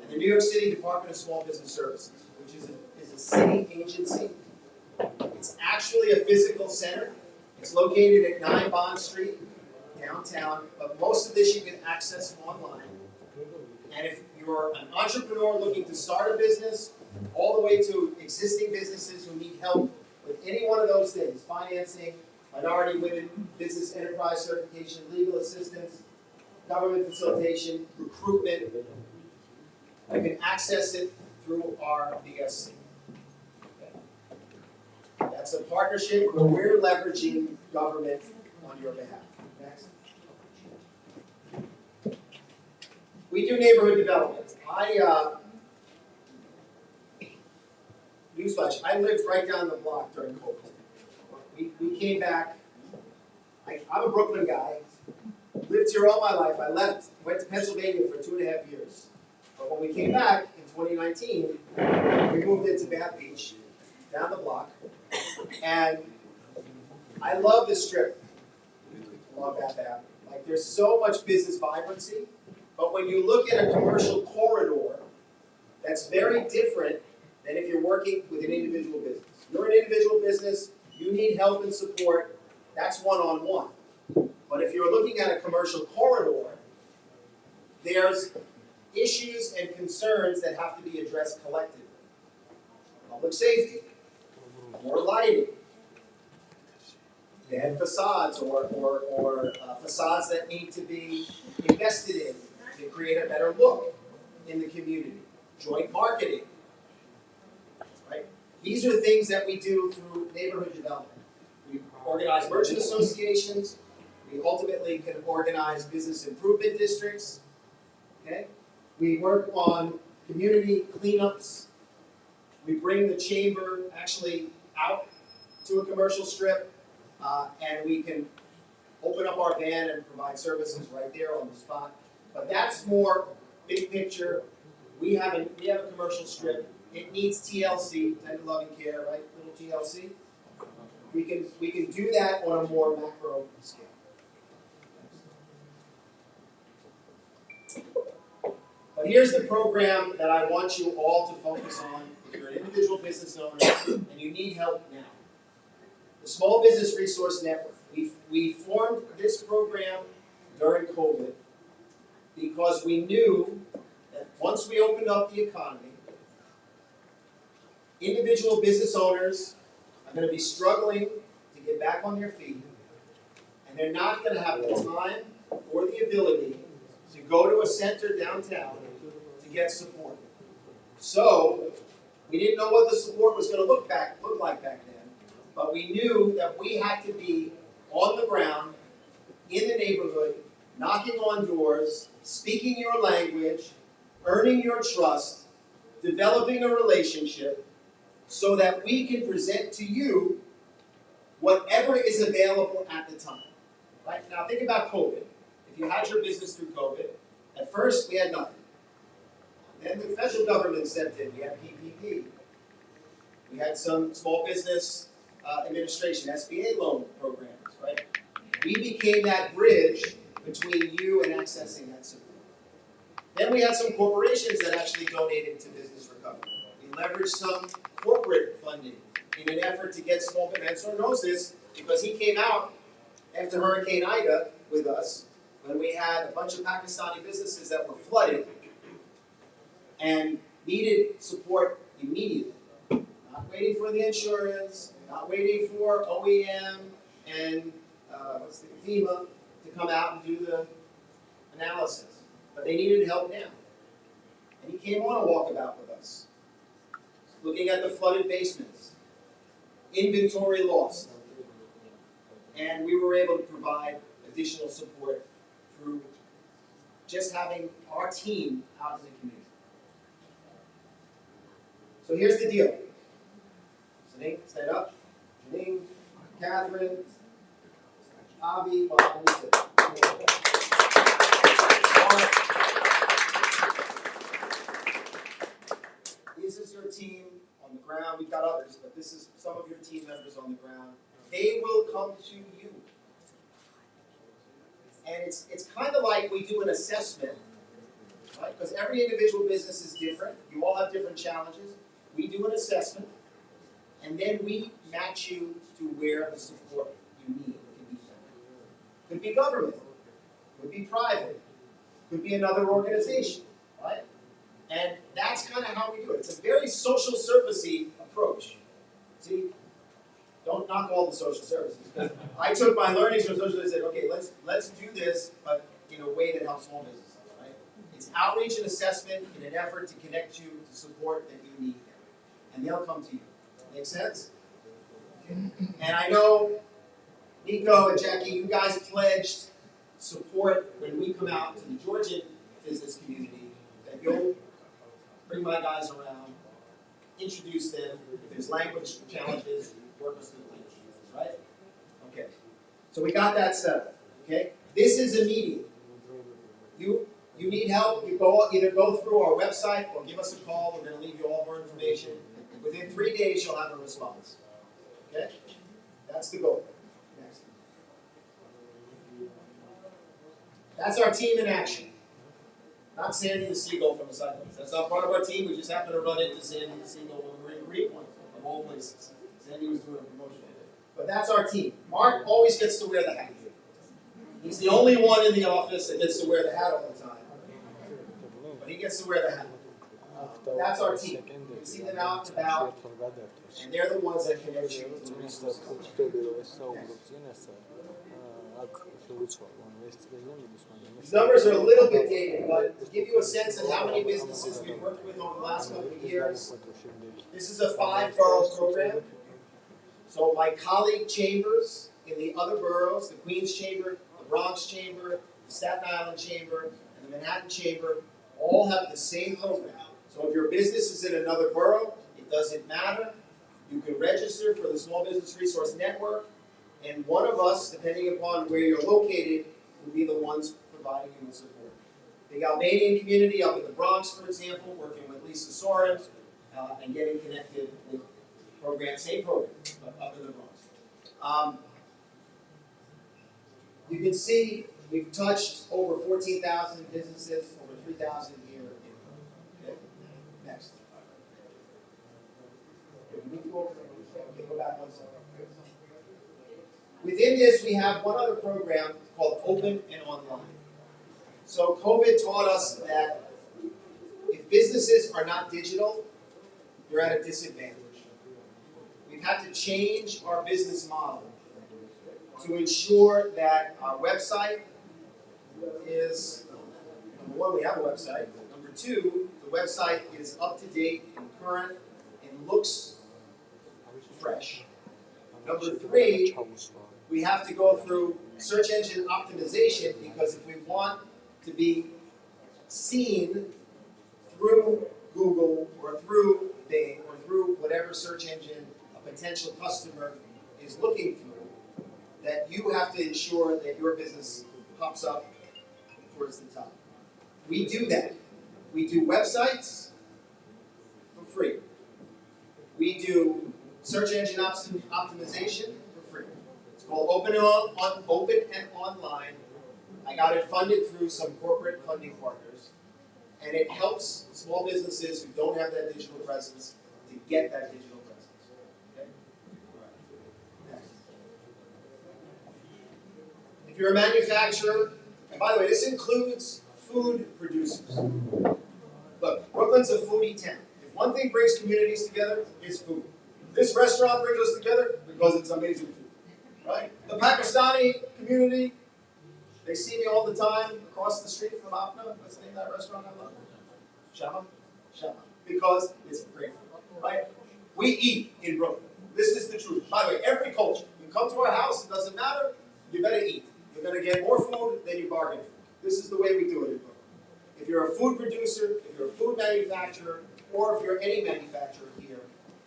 and the New York City Department of Small Business Services, which is a city agency. It's actually a physical center. It's located at 9 Bond Street, downtown, but most of this you can access online. And if you're an entrepreneur looking to start a business, all the way to existing businesses who need help with any one of those things, financing, minority women, business enterprise certification, legal assistance, government facilitation, recruitment, you can access it through our BSC. That's a partnership where we're leveraging government on your behalf. Next. We do neighborhood development. Newsflash, I lived right down the block during COVID. We came back. I'm a Brooklyn guy. Lived here all my life. I went to Pennsylvania for 2.5 years. But when we came back in 2019, we moved into Bath Beach, down the block. And I love the strip along Bath Avenue. Like, there's so much business vibrancy. But when you look at a commercial corridor, that's very different than if you're working with an individual business. You're an individual business, you need help and support, that's one-on-one. But if you're looking at a commercial corridor, there's issues and concerns that have to be addressed collectively. Public safety, more lighting, bad facades or facades that need to be invested in to create a better look in the community. Joint marketing, right? These are things that we do through neighborhood development. We organize merchant associations. We ultimately can organize business improvement districts. Okay? We work on community cleanups. We bring the chamber actually out to a commercial strip, and we can open up our van and provide services right there on the spot. But that's more big picture. We have a commercial strip. It needs TLC, tender loving care, right? Little TLC. We can do that on a more macro scale. But here's the program that I want you all to focus on if you're an individual business owner and you need help now. The Small Business Resource Network. We formed this program during COVID because we knew that once we opened up the economy, individual business owners are going to be struggling to get back on their feet, and they're not going to have the time or the ability to go to a center downtown to get support. So we didn't know what the support was going to look like back then, but we knew that we had to be on the ground, in the neighborhood, knocking on doors, speaking your language, earning your trust, developing a relationship, so that we can present to you whatever is available at the time. Right? Now think about COVID. If you had your business through COVID, at first we had nothing. Then the federal government stepped in. We had PPP. We had some small business administration, SBA loan programs, right? We became that bridge between you and accessing that support. Then we had some corporations that actually donated to business recovery. We leveraged some corporate funding in an effort to get small business. Mansour knows this because he came out after Hurricane Ida with us when we had a bunch of Pakistani businesses that were flooded and needed support immediately. Not waiting for the insurance, not waiting for OEM and FEMA to come out and do the analysis. But they needed help now. And he came on a walkabout with us, looking at the flooded basements, inventory lost. And we were able to provide additional support through just having our team out in the community. So here's the deal. Janine, stand up. Janine, Catherine, Avi, this is your team on the ground. We've got others, but this is some of your team members on the ground. They will come to you. And it's kind of like we do an assessment, right? Because every individual business is different. You all have different challenges. We do an assessment, and then we match you to where the support you need can be found. Could be government, could be private, could be another organization, right? And that's kind of how we do it. It's a very social servicey approach. See, don't knock all the social services. I took my learnings from social and said, okay, let's do this, but in a way that helps small businesses, right? It's outreach and assessment in an effort to connect you to support that you need. And they'll come to you. Make sense? Okay. And I know Nico and Jackie, you guys pledged support when we come out to the Georgian business community, that you'll bring my guys around, introduce them. If there's language challenges, work us through the language challenges, right? Okay. So we got that set up. Okay? This is immediate. You need help, you either go through our website or give us a call. We're going to leave you all more information. Within 3 days, you'll have a response. Okay? That's the goal. Next. That's our team in action. Not Sandy the Seagull from the sidelines. That's not part of our team. We just happened to run into Sandy the Seagull when we were in Greenpoint, of all places. Sandy was doing a promotion. But that's our team. Mark always gets to wear the hat. He's the only one in the office that gets to wear the hat all the time. But he gets to wear the hat. That's our team. You can see them out and about, and they're the ones that connect you to the resources. These numbers are a little bit dated, but to give you a sense of how many businesses we've worked with over the last couple of years, this is a 5-borough program. So my colleague chambers in the other boroughs, the Queens Chamber, the Bronx Chamber, the Staten Island Chamber, and the Manhattan Chamber, all have the same program. So So if your business is in another borough, it doesn't matter. You can register for the Small Business Resource Network, and one of us, depending upon where you're located, will be the ones providing you with support. The Albanian community up in the Bronx, for example, working with Lisa Soren and getting connected with programs, same program, but up in the Bronx. You can see we've touched over 14,000 businesses, over 3,000 here in okay? Next. Okay, go back one second. Within this, we have one other program called Open and Online. So COVID taught us that if businesses are not digital, you're at a disadvantage. We've had to change our business model to ensure that our website is, number one, we have a website. Number two, the website is up to date and current and looks fresh. Number three, we have to go through search engine optimization because if we want to be seen through Google or through Bing or through whatever search engine a potential customer is looking through, that you have to ensure that your business pops up towards the top. We do that. We do websites for free. We do search engine optimization for free. It's called Open and Online. I got it funded through some corporate funding partners, and it helps small businesses who don't have that digital presence to get that digital presence. Okay? All right. Next. If you're a manufacturer, and by the way, this includes food producers. Look, Brooklyn's a foodie town. If one thing brings communities together, it's food. This restaurant brings us together because it's amazing food, right? The Pakistani community, they see me all the time across the street from Apna. What's the name of that restaurant I love? Shama? Shama. Because it's great food, right? We eat in Brooklyn. This is the truth. By the way, every culture, you come to our house, it doesn't matter, you better eat. You're going to get more food than you bargain for. This is the way we do it in Brooklyn. If you're a food producer, if you're a food manufacturer, or if you're any manufacturer here,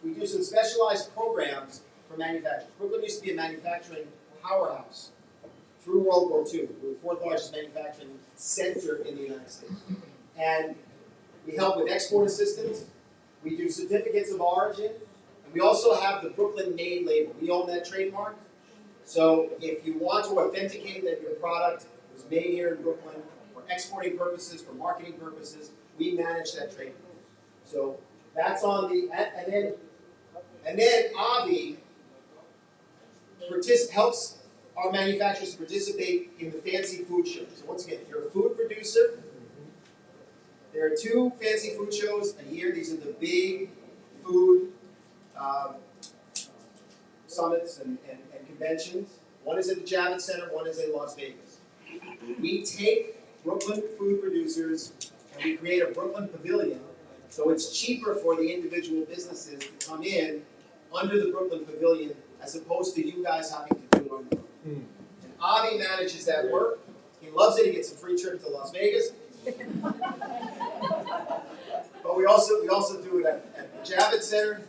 we do some specialized programs for manufacturers. Brooklyn used to be a manufacturing powerhouse through World War II. We were the fourth largest manufacturing center in the United States. And we help with export assistance. We do certificates of origin. And we also have the Brooklyn Made label. We own that trademark. So if you want to authenticate that your product was made here in Brooklyn for exporting purposes, for marketing purposes, we manage that trademark. So that's on the, and then Avi helps our manufacturers to participate in the fancy food shows. So once again, if you're a food producer, there are 2 fancy food shows a year. These are the big food summits and conventions. One is at the Javits Center, one is in Las Vegas. We take Brooklyn food producers and we create a Brooklyn pavilion, so it's cheaper for the individual businesses to come in under the Brooklyn pavilion as opposed to you guys having to do it on your own. And Avi manages that work. He loves it. He gets a free trip to Las Vegas. But we also do it at the Javits Center.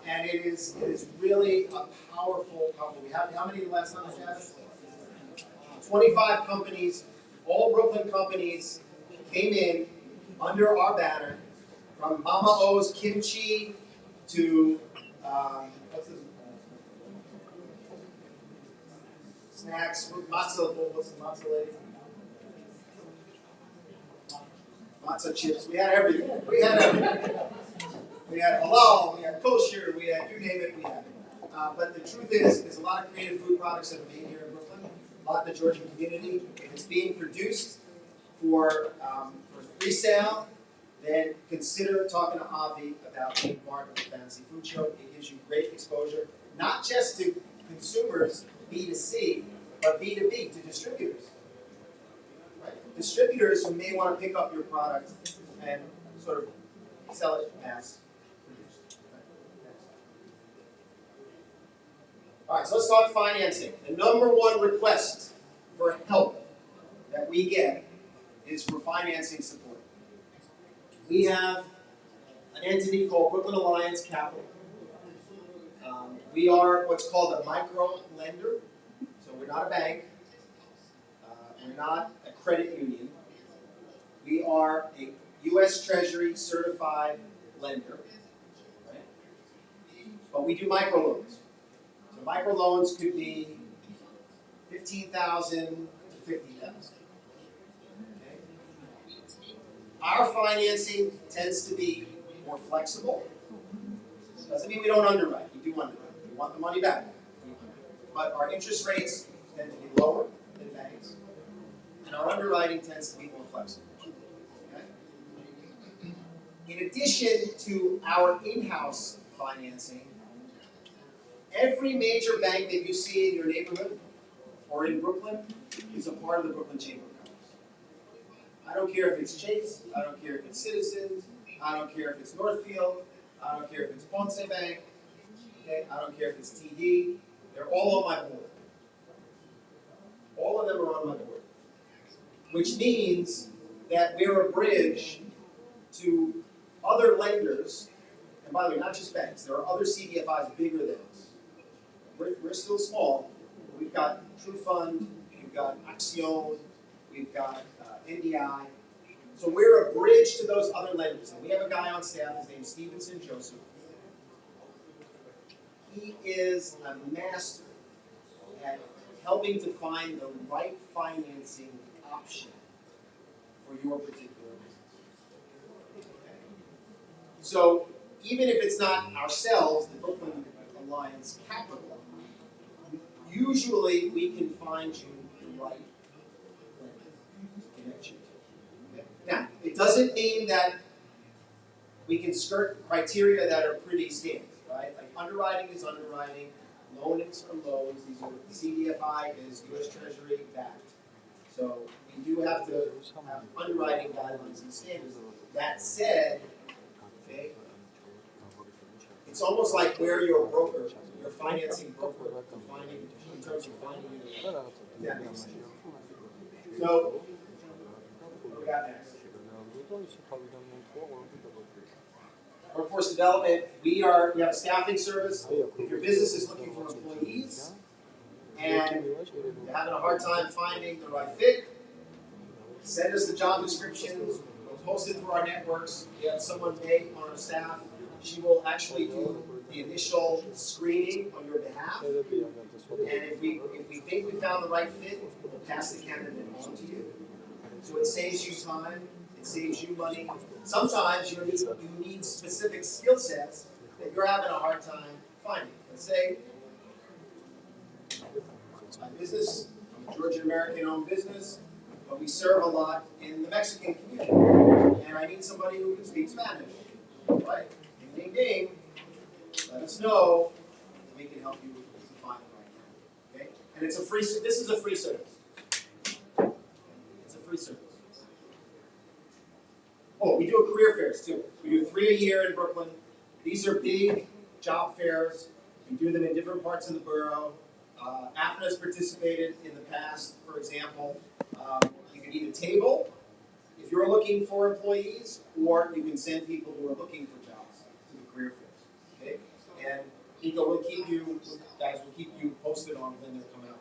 And it is really a powerful. We have how many last time at Javits? 25 companies, all Brooklyn companies, came in under our banner, from Mama O's kimchi to what's this? Snacks, matzo. What's the matzo lady? Matzo chips. We had everything. We had everything. We had halal, we had kosher, we had you name it, we had it. But the truth is, there's a lot of creative food products that are made here in Brooklyn, a lot in the Georgian community. If it's being produced for resale, then consider talking to Avi about being part of the Fancy Food Show. It gives you great exposure, not just to consumers, B2C, but B2B, to distributors. Right? Distributors who may want to pick up your product and sort of sell it mass produced. All right, so let's talk financing. The number one request for help that we get is for financing support. We have entity called Brooklyn Alliance Capital. We are what's called a micro lender, so we're not a bank, we're not a credit union. We are a U.S. Treasury certified lender, right? But we do microloans. So microloans could be 15,000 to 50,000. Okay? Our financing tends to be more flexible. Doesn't mean we don't underwrite. We do underwrite. We want the money back. But our interest rates tend to be lower than banks, and our underwriting tends to be more flexible. Okay? In addition to our in-house financing, every major bank that you see in your neighborhood or in Brooklyn is a part of the Brooklyn Chamber of Commerce. I don't care if it's Chase, I don't care if it's Citizens, I don't care if it's Northfield, I don't care if it's Ponce Bank, okay? I don't care if it's TD, they're all on my board. All of them are on my board. Which means that we're a bridge to other lenders, and by the way, not just banks, there are other CDFIs bigger than us. We're still small. We've got True Fund, we've got Axion, we've got NDI. So we're a bridge to those other lenders. And we have a guy on staff, his name's Stevenson Joseph. He is a master at helping to find the right financing option for your particular business. Okay. So even if it's not ourselves, the Brooklyn Alliance Capital, usually we can find you the right connection. Okay. Now, it doesn't mean that we can skirt criteria that are pretty standard, right? Like underwriting is underwriting, loans are loans. These are CDFI is U.S. Treasury backed. So we do have to have underwriting guidelines and standards. That said, okay, it's almost like we're your broker, your financing broker, in terms of finding you. That makes sense. So, what do we got next? Workforce development. We have a staffing service. If your business is looking for employees and you're having a hard time finding the right fit, send us the job descriptions. We'll post it through our networks. We have someone on our staff. She will actually do the initial screening on your behalf. And if we think we found the right fit, we'll pass the candidate on to you. So it saves you time. It saves you money. Sometimes you need specific skill sets that you're having a hard time finding. Let's say my business, I'm a Georgian American owned business, but we serve a lot in the Mexican community. And I need somebody who can speak Spanish. Right? Ding, ding, ding. Let us know, and we can help you to find the right candidate. Okay? And it's a free. This is a free service. It's a free service. Oh, we do career fairs too. We do 3 a year in Brooklyn. These are big job fairs. We do them in different parts of the borough. APNA has participated in the past, for example. You can either table if you're looking for employees, or you can send people who are looking for jobs to the career fairs. Okay? And Nico will keep you, guys will keep you posted on when they come out.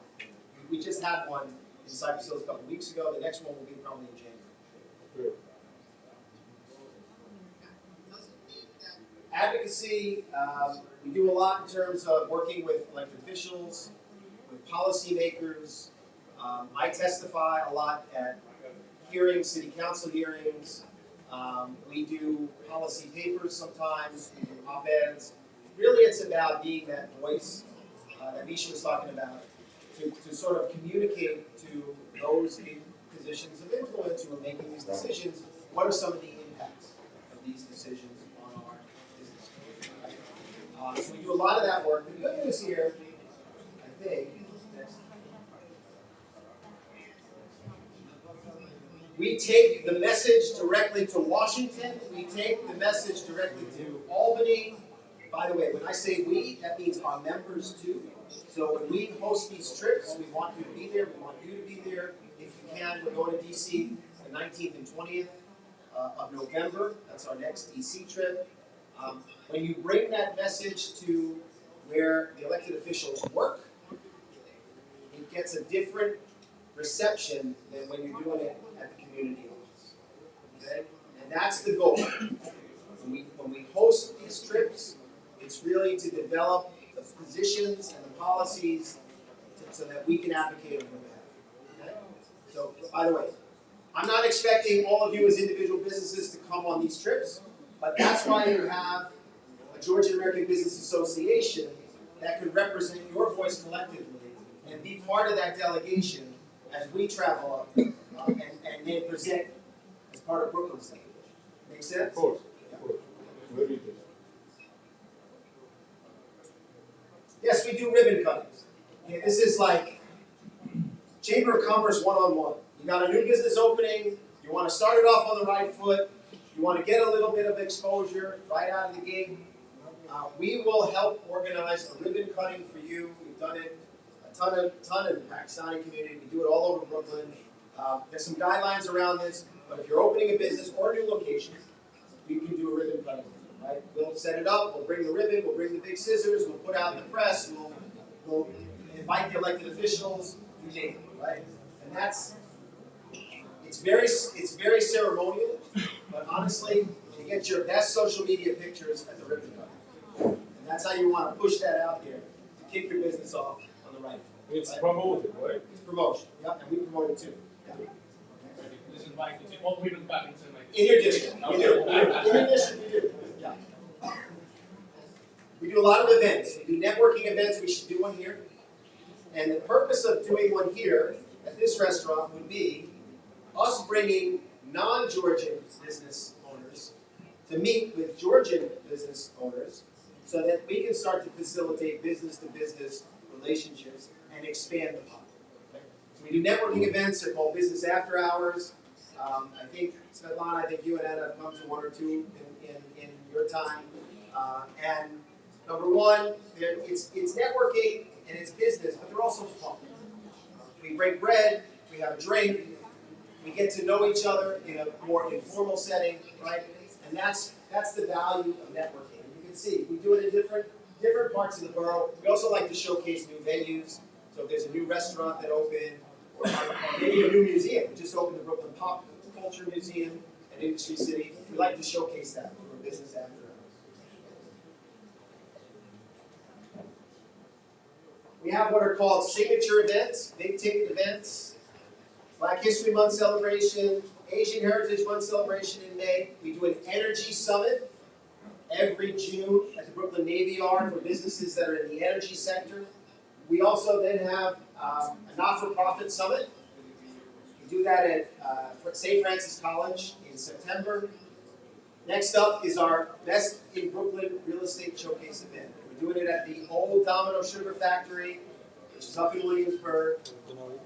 We just had one in Cypress Hills a couple weeks ago. The next one will be probably in January. Advocacy, we do a lot in terms of working with elected officials, with policymakers. I testify a lot at hearings, city council hearings. We do policy papers sometimes, we do op-eds. Really it's about being that voice that Misha was talking about, to sort of communicate to those in positions of influence who are making these decisions, what are some of the impacts of these decisions on our business. So we do a lot of that work. The good news here, I think, we take the message directly to Washington. We take the message directly to Albany. By the way, when I say we, that means our members too. So when we host these trips, we want you to be there. We want you to be there. If you can, we're going to DC the 19th and 20th of November. That's our next DC trip. When you bring that message to where the elected officials work, it gets a different reception than when you're doing it at the community office. Okay? And that's the goal. When we host these trips, it's really to develop the positions and the policies so that we can advocate on their behalf. Okay? So, by the way, I'm not expecting all of you as individual businesses to come on these trips, but that's why you have a Georgian American Business Association that could represent your voice collectively and be part of that delegation as we travel up and then present as part of Brooklyn's delegation. Make sense? Of course. Very good. Yes, we do ribbon cuttings. Okay, this is like Chamber of Commerce one-on-one. You got a new business opening, you want to start it off on the right foot, you want to get a little bit of exposure right out of the gate. We will help organize a ribbon cutting for you. We've done it a ton in the Pakistani community. We do it all over Brooklyn. There's some guidelines around this, but if you're opening a business or a new location, we can do a ribbon cutting. Right? We'll set it up, we'll bring the ribbon, we'll bring the big scissors, we'll put out in the press, we'll invite the elected officials, you name it, right? And it's very ceremonial, but honestly, you get your best social media pictures at the ribbon cutting. And that's how you want to push that out there to kick your business off on the right foot. It's right? promoted, right? It's promotion, yeah, and we promote it too. Yeah. Please invite you to all ribbon cuttings in my In your district, we do. In your district, we do. Yeah. We do a lot of events. We do networking events. We should do one here. And the purpose of doing one here at this restaurant would be us bringing non-Georgian business owners to meet with Georgian business owners so that we can start to facilitate business-to-business relationships and expand the pie. Okay? So we do networking events. They're called business after hours. I think, Svetlana, you and Anna have come to one or two in your time. And number one, it's networking and it's business, but they're also fun. We break bread, we have a drink, we get to know each other in a more informal setting, right? And that's the value of networking. You can see, we do it in different parts of the borough. We also like to showcase new venues. So if there's a new restaurant that opened, or maybe a new museum. We just opened the Brooklyn Pop Culture Museum at Industry City. We like to showcase that for business after hours. We have what are called signature events, big ticket events, Black History Month celebration, Asian Heritage Month celebration in May. We do an energy summit every June at the Brooklyn Navy Yard for businesses that are in the energy sector. We also then have a not-for-profit summit. We do that at St. Francis College in September. Next up is our Best in Brooklyn Real Estate Showcase event. We're doing it at the old Domino Sugar Factory, which is up in Williamsburg.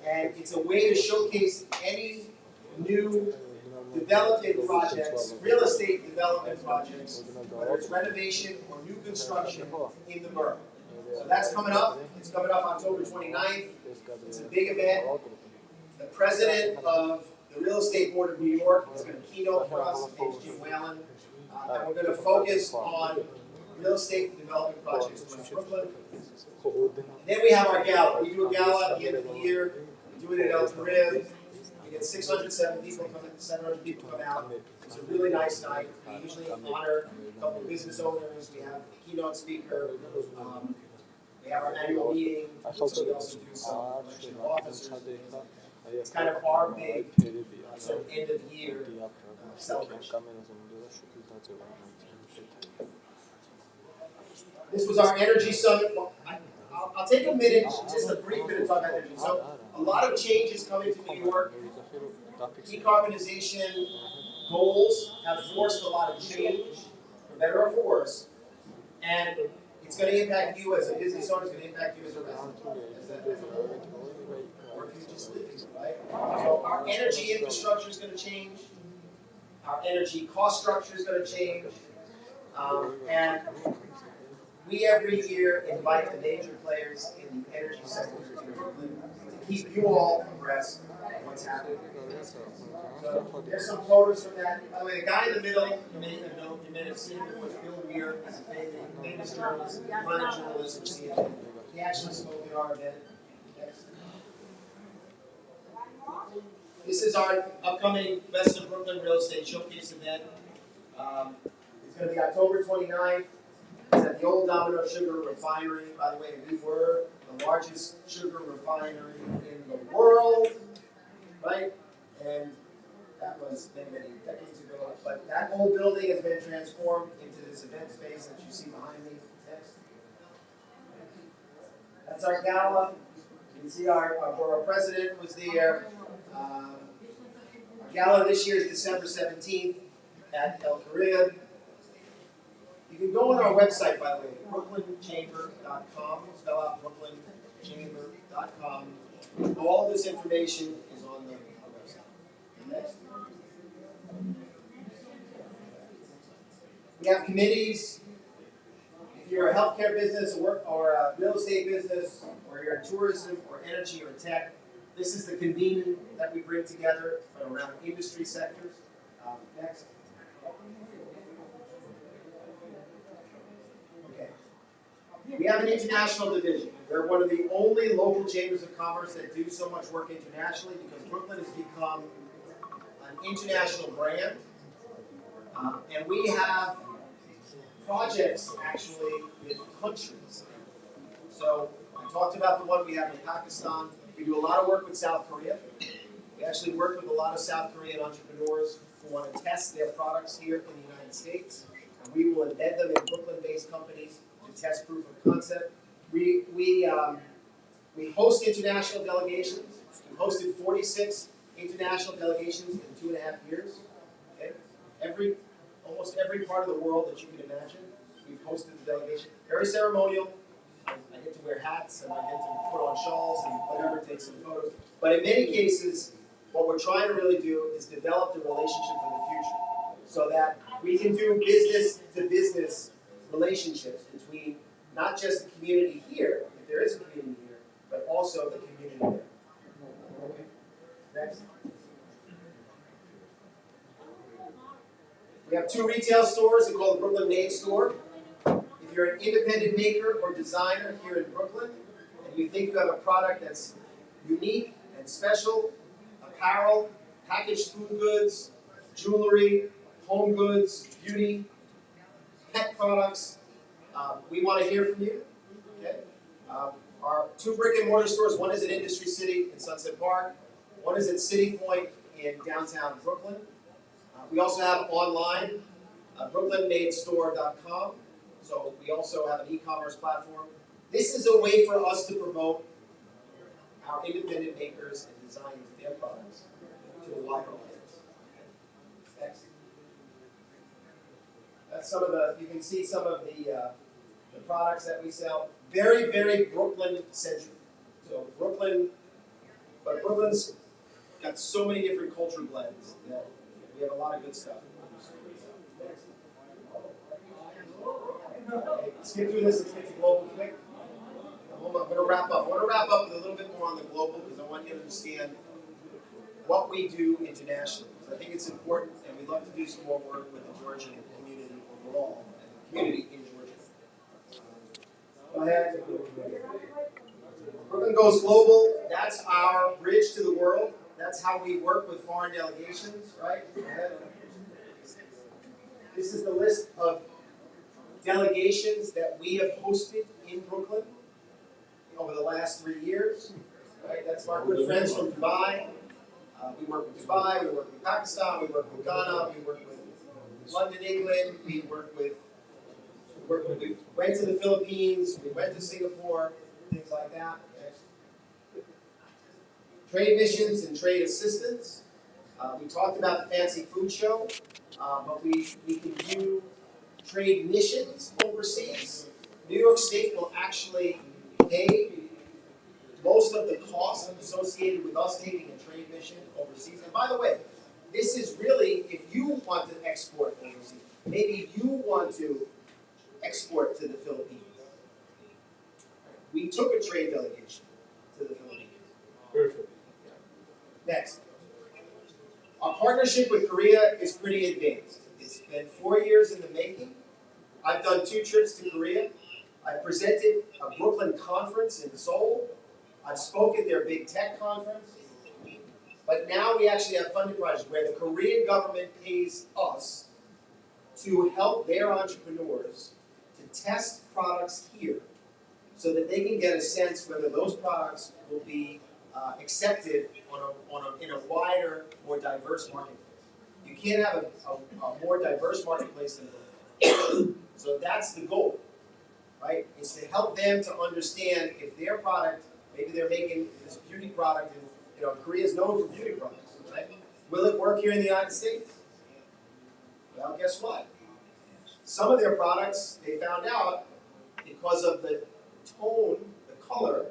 And it's a way to showcase any new development projects, real estate development projects, whether it's renovation or new construction in the borough. So that's coming up. It's coming up October 29th. It's a big event. The president of the Real Estate Board of New York is going to keynote for us. His name's Jim Whalen. And we're going to focus on real estate development projects in Brooklyn. And then we have our gala. We do a gala at the end of the year. We do it at El Carib. We get 700 people come out. It's a really nice night. We usually honor a couple of business owners. We have a keynote speaker. We have our annual meeting. We also do some election of officers. It's kind of our big sort of end of year celebration. This was our energy summit. I'll take a minute, just a brief minute to talk about energy. So a lot of changes coming to New York. Decarbonization goals have forced a lot of change, for better or for worse. And it's going to impact you as a business owner, it's going to impact you as a resident, or if you just live here, right? So our energy infrastructure is going to change. Our energy cost structure is going to change. And we every year invite the major players in the energy sector to Brooklyn to keep you all abreast of what's happening. So there's some photos from that. By the way, the guy in the middle, you may have known, you may have seen him, was Bill Weir. He's a famous journalist, minor journalist from CNN. He actually spoke at our event. This is our upcoming Best of Brooklyn Real Estate Showcase event. It's going to be October 29th. It's at the old Domino Sugar Refinery. By the way, we were the largest sugar refinery in the world, right? And that was many, many decades ago. But that whole building has been transformed into this event space that you see behind me. Next. That's our gala. You can see our borough president was there. Our gala this year is December 17th at El Carib. You can go on our website, by the way, brooklynchamber.com. Spell out brooklynchamber.com. All this information is on the website. Next. We have committees. If you're a healthcare business or a real estate business, or you're in tourism or energy or tech, this is the convening that we bring together around industry sectors. Next. Okay. We have an international division. We're one of the only local chambers of commerce that do so much work internationally because Brooklyn has become an international brand. And we have projects actually with countries. So I talked about the one we have in Pakistan. We do a lot of work with South Korea. We actually work with a lot of South Korean entrepreneurs who want to test their products here in the United States. And we will embed them in Brooklyn-based companies to test proof of concept. We host international delegations. We hosted 46 international delegations in 2.5 years. Okay? Almost every part of the world that you can imagine, we've hosted the delegation. Very ceremonial. I get to wear hats and I get to put on shawls and whatever, take some photos. But in many cases, what we're trying to really do is develop the relationship for the future so that we can do business-to-business relationships between not just the community here, if there is a community here, but also the community there. Okay. Next. We have 2 retail stores. They're called the Brooklyn Made Store. If you're an independent maker or designer here in Brooklyn, and you think you have a product that's unique and special, apparel, packaged food goods, jewelry, home goods, beauty, pet products, we want to hear from you. Okay? Our 2 brick and mortar stores, one is at Industry City in Sunset Park, one is at City Point in downtown Brooklyn. We also have online, brooklynmadestore.com. So we also have an e-commerce platform. This is a way for us to promote our independent makers and designers, their products, to a wider audience. Next. That's some of you can see some of the products that we sell. Very, very Brooklyn-centric. So but Brooklyn's got so many different culture blends that we have a lot of good stuff. Okay, skip through this, let's get to global quick. I'm going to wrap up. I want to wrap up with a little bit more on the global because I want you to understand what we do internationally. Because I think it's important, and we'd love to do some more work with the Georgian community overall, and the community in Georgia. Go ahead. Brooklyn Goes Global. That's our bridge to the world. That's how we work with foreign delegations, right? Go ahead. This is the list of delegations that we have hosted in Brooklyn over the last 3 years. Right? That's our good friends from Dubai. We work with Dubai, we work with Pakistan, we work with Ghana, we work with London, England, we went to the Philippines, we went to Singapore, things like that. Trade missions and trade assistance. We talked about the fancy food show, but we can do trade missions overseas. New York State will actually pay most of the costs associated with us taking a trade mission overseas. And by the way, this is really if you want to export overseas. Maybe you want to export to the Philippines. We took a trade delegation to the Philippines. Perfect. Next. Our partnership with Korea is pretty advanced. It's been 4 years in the making. I've done 2 trips to Korea. I presented a Brooklyn conference in Seoul. I've spoke at their big tech conference. But now we actually have funded projects where the Korean government pays us to help their entrepreneurs to test products here so that they can get a sense whether those products will be accepted in a wider, more diverse marketplace. You can't have a more diverse marketplace than Brooklyn. So that's the goal, right? Is to help them to understand if their product, maybe they're making this beauty product, and Korea is known for beauty products, right? Will it work here in the United States? Well, guess what? Some of their products, they found out, because of the tone, the color,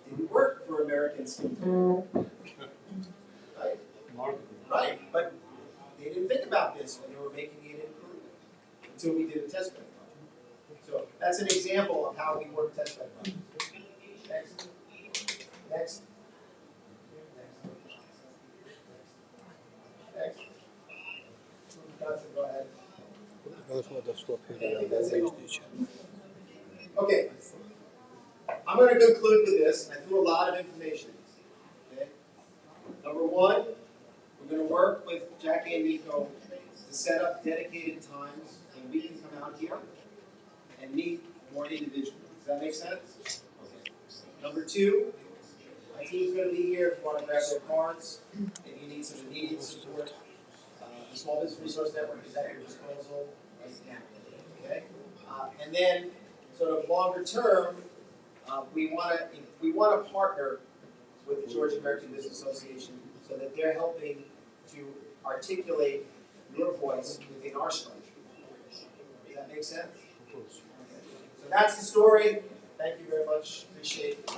didn't work for American skin tone. Right? Right, but they didn't think about this when they were making it in Korea until we did a test bed project. So that's an example of how we work test bed projects. Next. Next. Next. Go ahead. Okay. I'm going to conclude with this. I threw a lot of information. Okay. Number one, we're going to work with Jackie and Nico to set up dedicated times when we can come out here and meet more individually. Does that make sense? Okay. Number two, my team's going to be here if you want to grab their cards, if you need some immediate support. The Small Business Resource Network is at your disposal right now. Okay? And then, sort of longer term, we want to partner with the Georgia American Business Association so that they're helping to articulate your voice within our structure. Does that make sense? Okay. So that's the story. Thank you very much. Appreciate it.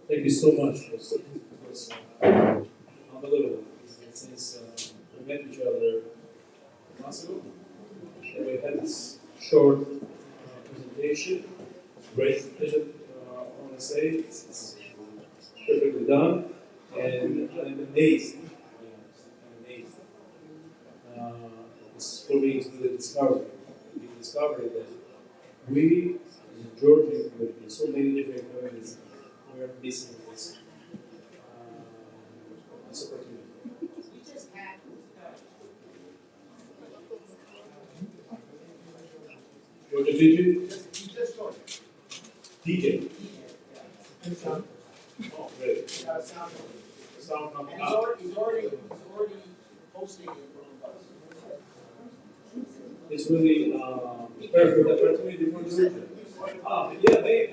Thank you so much. It was unbelievable. Since we met each other months ago, and we had this short presentation. Great presentation, I want to say. It's perfectly done, and I'm amazed. I'm amazed. It's for me, it's the discovery. The discovery that we, in the Georgian community, so many different communities, we are missing this opportunity. Georgia DJ? DJ. Oh, great. Sound company. He's already hosting it. It's really perfect opportunity for Georgia.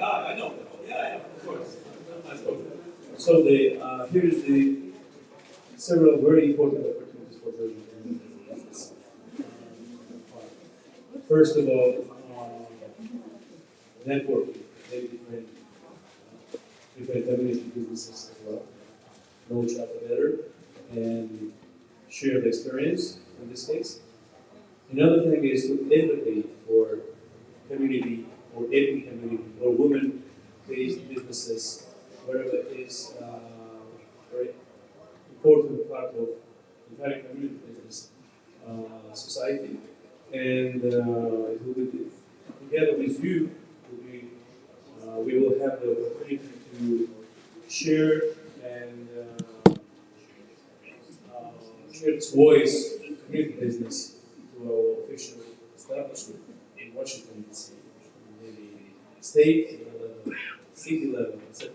I know. Yeah, of course. So here is the several very important opportunities for Georgia. First of all, networking, very different community businesses as well. Know each other better and share the experience in this case. Another thing is to advocate for community or ethnic community or women-based businesses, wherever it is a very important part of the entire community business society. And it will be, together with you, we will have the opportunity to share and share its voice, community business, to our official establishment in Washington, D.C., maybe state level, city level, etc.,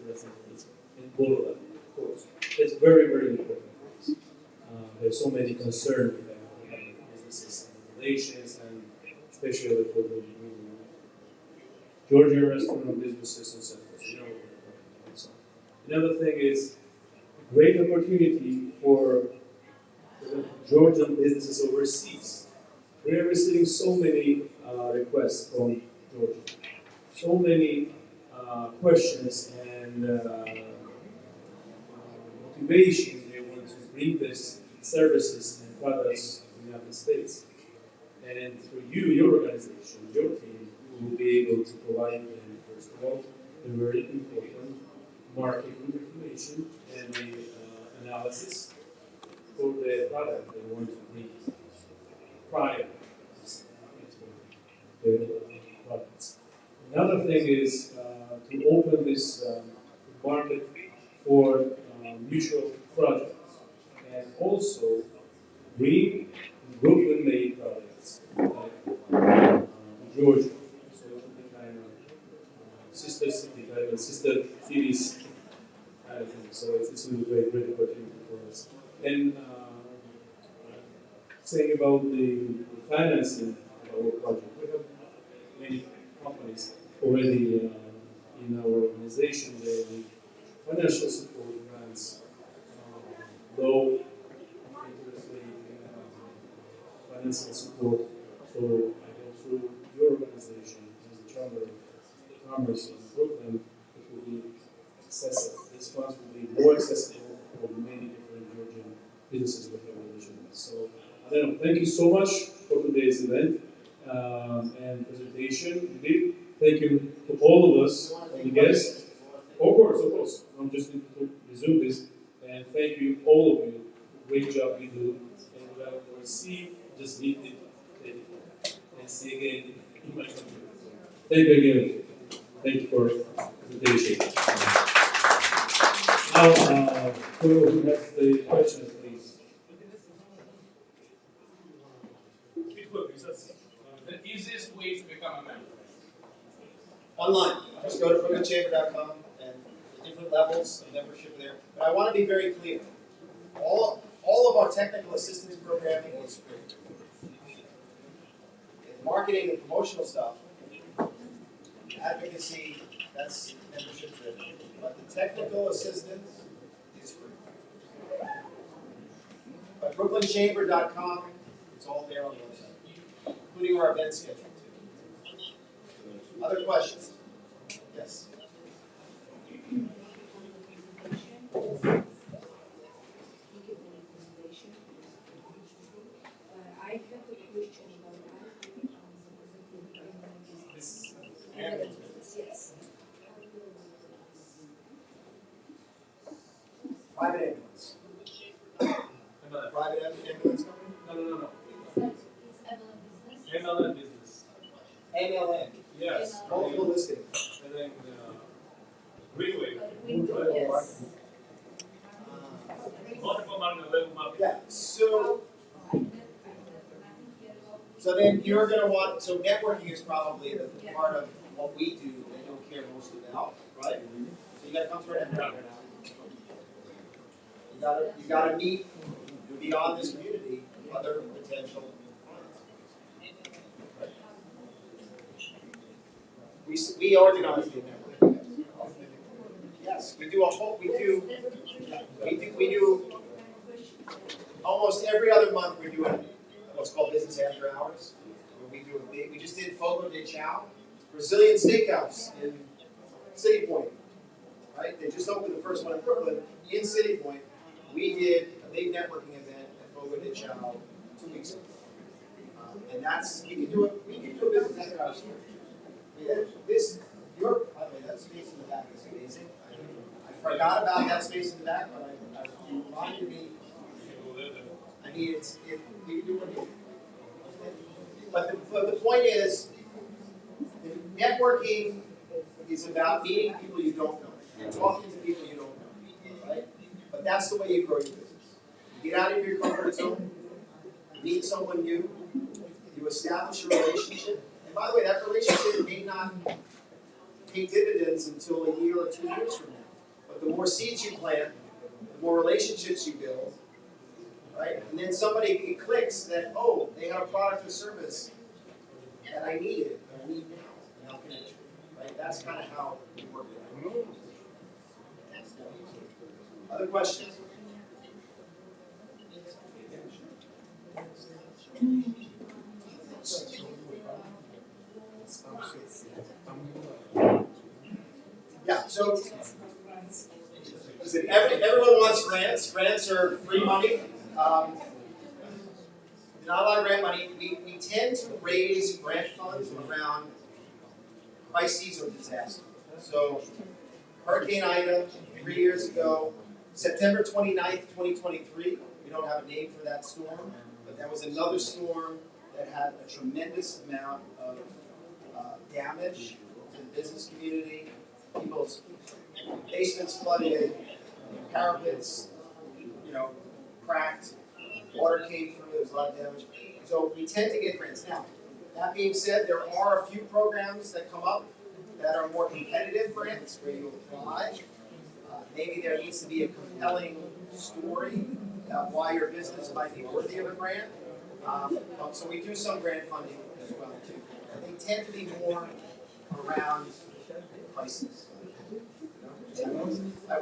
and global level, of course. It's very, very important for us. There's so many concerns with businesses and relations, and especially for the Georgia restaurant businesses and so forth. Another thing is a great opportunity for the Georgian businesses overseas. We are receiving so many requests from Georgia, so many questions and motivation they want bring these services and products to the United States. And through you, your organization, your team, will be able to provide them, first of all, a very important marketing information and the analysis for the product they want to bring prior to the products. Another thing is to open this market for mutual projects and also bring Brooklyn-made products like Georgia. So it will be kind of sister city, kind of sister cities kind of thing. So it's a great, great opportunity for us. And saying about the financing of our project, we have many companies already in our organization. They need financial support, grants, low interest rate, financial support. So I go through your organization as the Chamber of Commerce in Brooklyn. It will be accessible. These funds will be more accessible for many different Georgian businesses we have relations with. So I don't know. Thank you so much for today's event and presentation. Indeed, thank you to all of us, all the guests. Of course. I'm just going to resume this. And thank you, all of you. Great job you do. And we'll see, just need it. And see again in my country. Thank you again. Thank you for the presentation. Now, who has the questions, please? The easiest way to become a member. Online. Just go to brooklynchamber.com and the different levels of membership there. But I want to be very clear. All of our technical assistance programming is free. And marketing and promotional stuff, advocacy, that's membership driven. But the technical assistance is free. But brooklynchamber.com, it's all there on the website, including our event schedule too. Other questions? Yes. I have a question about business. Yes. Private ambulance. Private ambulance company? No. It's MLM business. MLM. Yes. Multiple listings. And then Greenway. Yes. Multiple level market. Yeah. So then you're going to want, so networking is probably the part of what we do that you'll care most about, right? So you got to come to our networking now. You got to meet beyond this community other potential clients. We organize the network. Yes, we do almost every other month we're doing what's called business after hours. Where we just did Fogo de Chao, Brazilian steakhouse in City Point. Right? They just opened the first one in Brooklyn. In City Point, we did a big networking event at Fogo de Chao 2 weeks ago. And we can do a business after hours here. I mean, by the way, that space in the back is amazing. I forgot about that space in the back, but you reminded me. I mean, we can do what we do. But the point is, networking is about meeting people you don't know and talking to people you don't know, right? But that's the way you grow your business. You get out of your comfort zone, you meet someone new, you establish a relationship. And by the way, that relationship may not pay dividends until a year or 2 years from now. But the more seeds you plant, the more relationships you build, right? And then it clicks that, oh, they have a product or service that I needed, that I need now, and I'll connect you, right? That's kind of how we work with it. Other questions? Yeah, Listen, everyone wants grants. Grants are free money. Not a lot of grant money. We tend to raise grant funds around crises or disasters. So, Hurricane Ida, 3 years ago, September 29th, 2023, we don't have a name for that storm, but that was another storm that had a tremendous amount of damage to the business community. People's basements flooded, parapets, cracked, water came through, there was a lot of damage. So we tend to get grants. Now, that being said, there are a few programs that come up that are more competitive grants where you apply. Maybe there needs to be a compelling story about why your business might be worthy of a grant. So we do some grant funding as well too. They tend to be more around crises.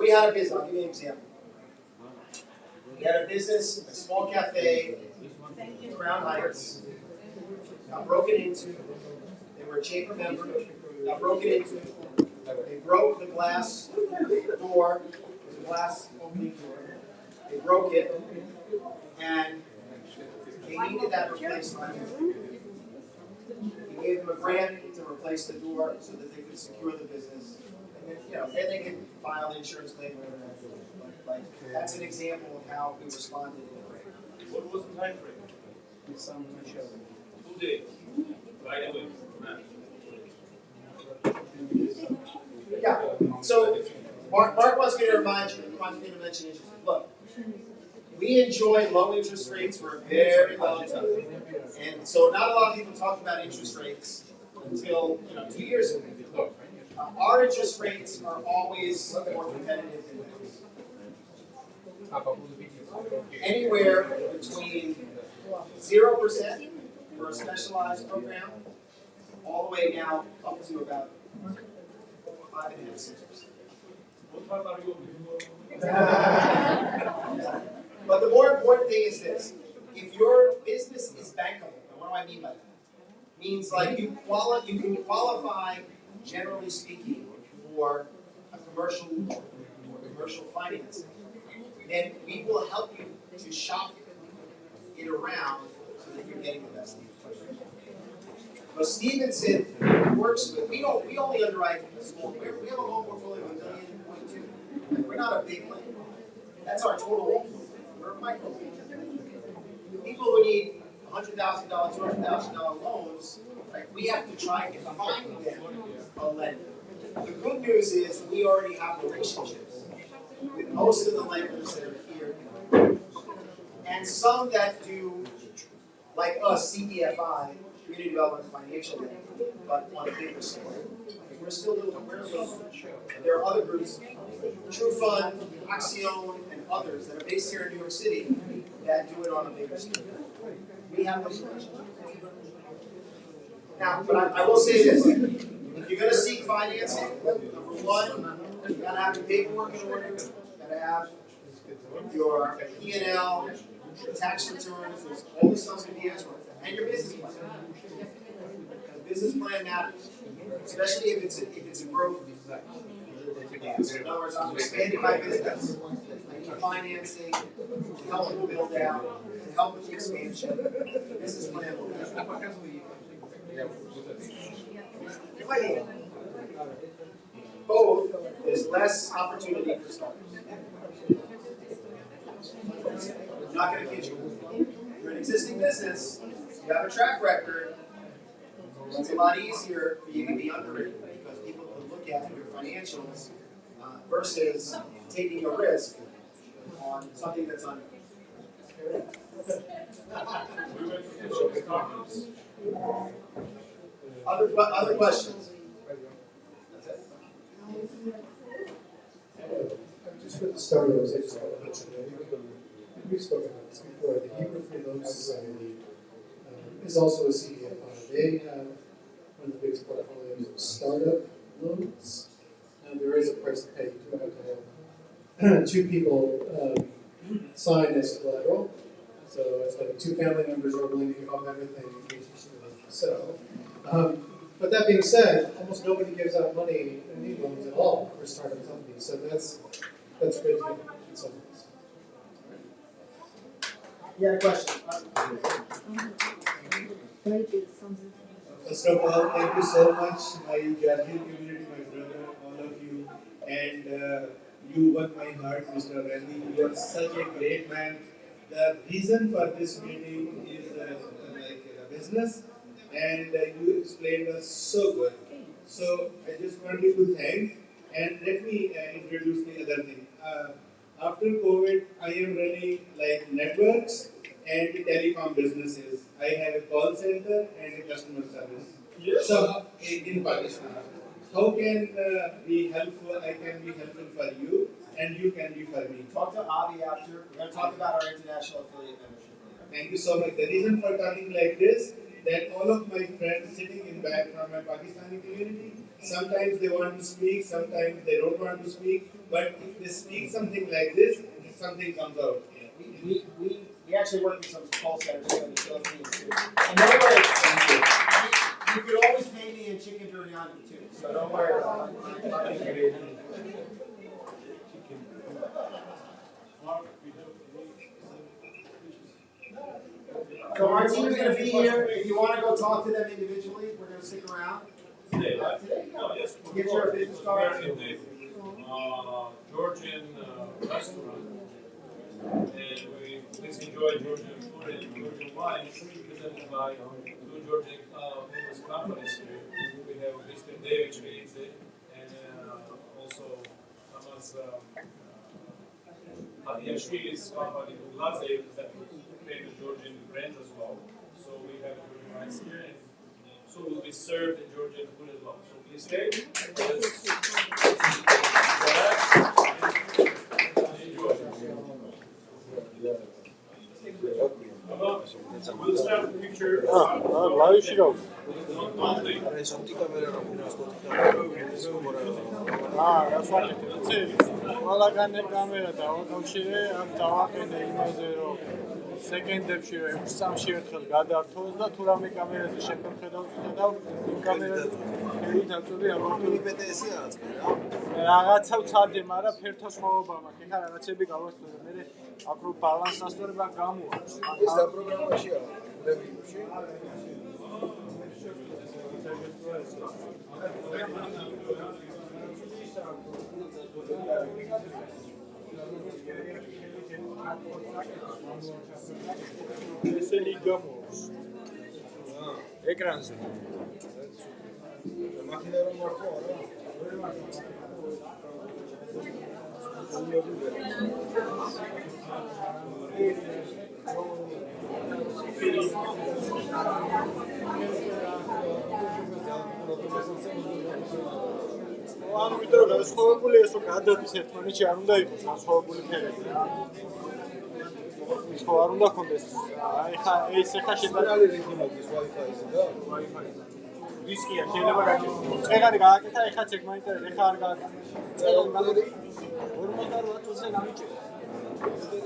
We had a business, I'll give you an example. We had a business, a small cafe in Crown Heights, got broken into. They were a chamber member, got broken into. They broke the glass door, it was a glass opening door. They broke it, and they needed that replaced right away. We gave them a grant to replace the door so that they could secure the business. And then they can file the insurance claim or whatever. Like, that's an example of how we responded in the grant. What was the time frame? It's on my show. 2 days. Right away. Yeah. So Mark wants me to mention interest. Look, we enjoyed low interest rates for a very long time, and so not a lot of people talk about interest rates until 2 years ago. Our interest rates are always more competitive than theirs. Anywhere between 0% for a specialized program, all the way now up to about 5.5%, 6%. But the more important thing is this: if your business is bankable, and what do I mean by that? Means like you can qualify, generally speaking, for a commercial financing. Then we will help you to shop it around so that you're getting the best deal. But Stevenson works with, we only underwrite small, we have a loan portfolio of $1.2 million. We're not a big lender. That's our total loan portfolio. We're a micro lender. People who need $100,000, $200,000 loans, right, we have to try to find them a lender. The good news is we already have relationships with most of the lenders that are here, and some that do, like us, CDFI, Community Development Financial Bank, but on a bigger scale. We're still little. There are other groups, True Fund, Axion, and others that are based here in New York City that do it on a bigger scale. We have those relationships. Now, but I will say this: if you're going to seek financing, number one, you got to have your paperwork in order. You got to have your P&L, your tax returns, all this stuff's going to be answered, and your business plan. Business plan matters, especially if it's a growth business. So in other words, I'm expanding my business. I need financing to help it build out, to help with the expansion. The business plan will matter. Both, there's less opportunity for starters. I'm not going to kid you. If you're an existing business, you have a track record. It's a lot easier for you to be underwritten because people can look at your financials versus taking a risk on something that's under. Other questions? That's it. Just for the startups, I just want to mention that we've spoken about this before. The Hebrew Free Loan Society is also a CDFI. They have one of the biggest portfolios of startup loans. Now, there is a price to pay. You do have to have 2 people sign as collateral. So it's like 2 family members are willing to give up everything in case you sell. But that being said, almost nobody gives out money in any loans at all for startup companies. So that's great to hear. So, Yeah, question. First of all, thank you so much, my Georgian community, my brother, all of you, and you won my heart, Mr. Randy. You are such a great man. The reason for this meeting is like the business, and you explained us so good. So I just want you to thank, and let me introduce the other thing. After COVID, I am running like networks and telecom businesses. I have a call center and a customer service. Yes. So in Pakistan, how can be helpful? I can be helpful for you, and you can be for me. Talk to Avi after. We're going to talk about our international affiliate membership program. Thank you so much. The reason for talking like this, that all of my friends sitting in back from my Pakistani community, sometimes they want to speak, sometimes they don't want to speak, but if they speak something like this, something comes out. We actually work with some call centers here in the Philippines too. And no worry, you could always pay me in chicken biryani too, so don't worry about it. So our team is going to be here. If you want to go talk to them individually, we're going to stick around. Today, right? Today? Yes. Get your business card. In the Georgian restaurant, and we please enjoy Georgian food and Georgian wine presented by two Georgian famous companies here. We have Mr. David Schweitzer and also Thomas Yashvili's company, Ugladze, is that famous Georgian brand as well. So we have Georgian wines here, and so will be served in Georgian food as well. So please stay. We'll start the picture. Live show. ყველგან კამერა დავაკავშირე, აქ დავაყენე იმაზე, რომ სეკენდებში 6-3-ში ერთხელ გადართოს და თუ რამე კამერაზე შეხედავ, იმ კამერაზე დავწვევი ამბობი პეტესია აწყე რა. რაღაცა ვცადე, მაგრამ ფერთო სხვაობა მაქვს. ეხლა რაღაცები გავასწორე, მე აკრო ბალანს ასწორება გამოაქვს. ეს და პროგრამაშია, რევიუში. ესენი გამოაქვს ეკრანზე. მაქინა რომ მოხო რა. ანუ ვიდრე განსხვავებული ეს რომ გადადის ერთმანეთში არ უნდა იყოს განსხვავებული ფერები რა. ის ხო არ უნდა ქონდეს. აი ხა ეს ხა შეგანალი რეჟიმის Wi-Fi-ზე და Wi-Fi. რისკია შეიძლება გაჩვენოს. წეგანი გააკეთა ეხაც ეგ მაინტერესებს ეხა არ გააკეთა. წეგანი 48 წუთზე გამიჭირა.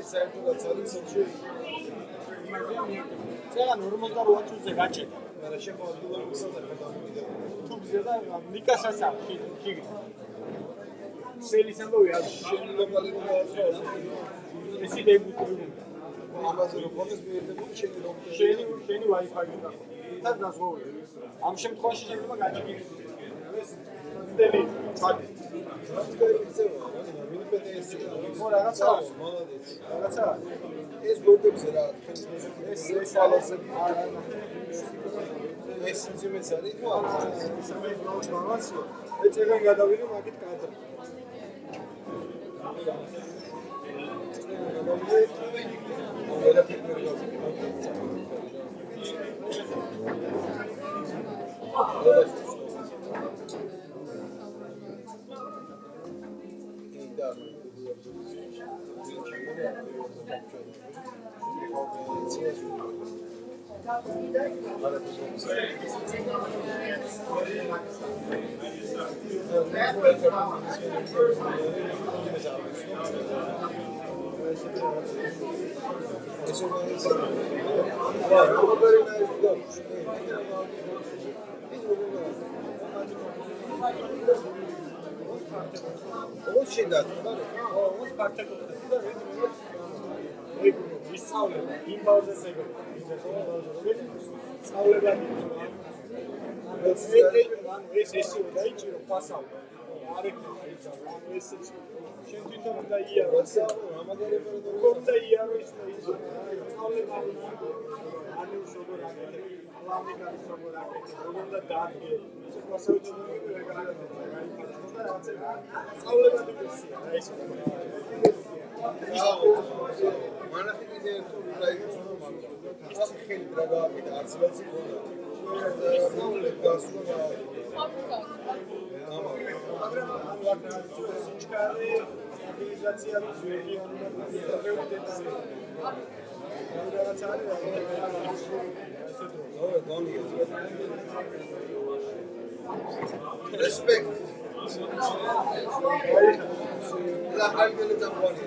ეს საერთოდ არის სოციო. წეგანი 48 წუთზე გაჭირა. მაგრამ შეყოლილო მისაწერ გამიგდა. თუ გზება ნიკასაც აქვს ხიგი. სელის ამბავი არ შენი ლოკალი რომ არის. ესი დებუტი. ამაზე რომ კონდეს მიერთებული შენი Wi-Fi უნდა. და დაზღვევი. ამ შემთხვევაში შეიძლება გაჭირდეს. დელი წადი. ხო რაღაცა აქვს. რაღაცა ეს გორდებზე რა ეს ფალასე ეს სიმძიმეც არის თუ არა ინფორმაცია ეცეგან გადავიდე მაგით კადრ როგორც შინდა ოღონდ ფაქტები და ეგ ისწავლება იმ ბავშვებს ეგრე სწავლებად ეს ისე დაიჭირო ფასავდა არ ეკნება იცავ ესეც შენ თვითონ უნდა იარო უნდა იარო ის სწავლება არ უშობო რაკეთებ ლამიკარის როგორ აკეთებ როგორ უნდა დადგე ისე ფასავდა ვერ გაიგო და რაც სწავლებად იმისია და ეს მანახი კიდე თუ რაიქოს მაგას ასე ხელით რა გააკეთა არც რაც იქნება სწავლებ გასულა მაგრამ ამ ვაკრა სიჩქარე სტაბილიზაცია რეგიონული პრიორიტეტი რაღაც არის respect. La almeno da buoni.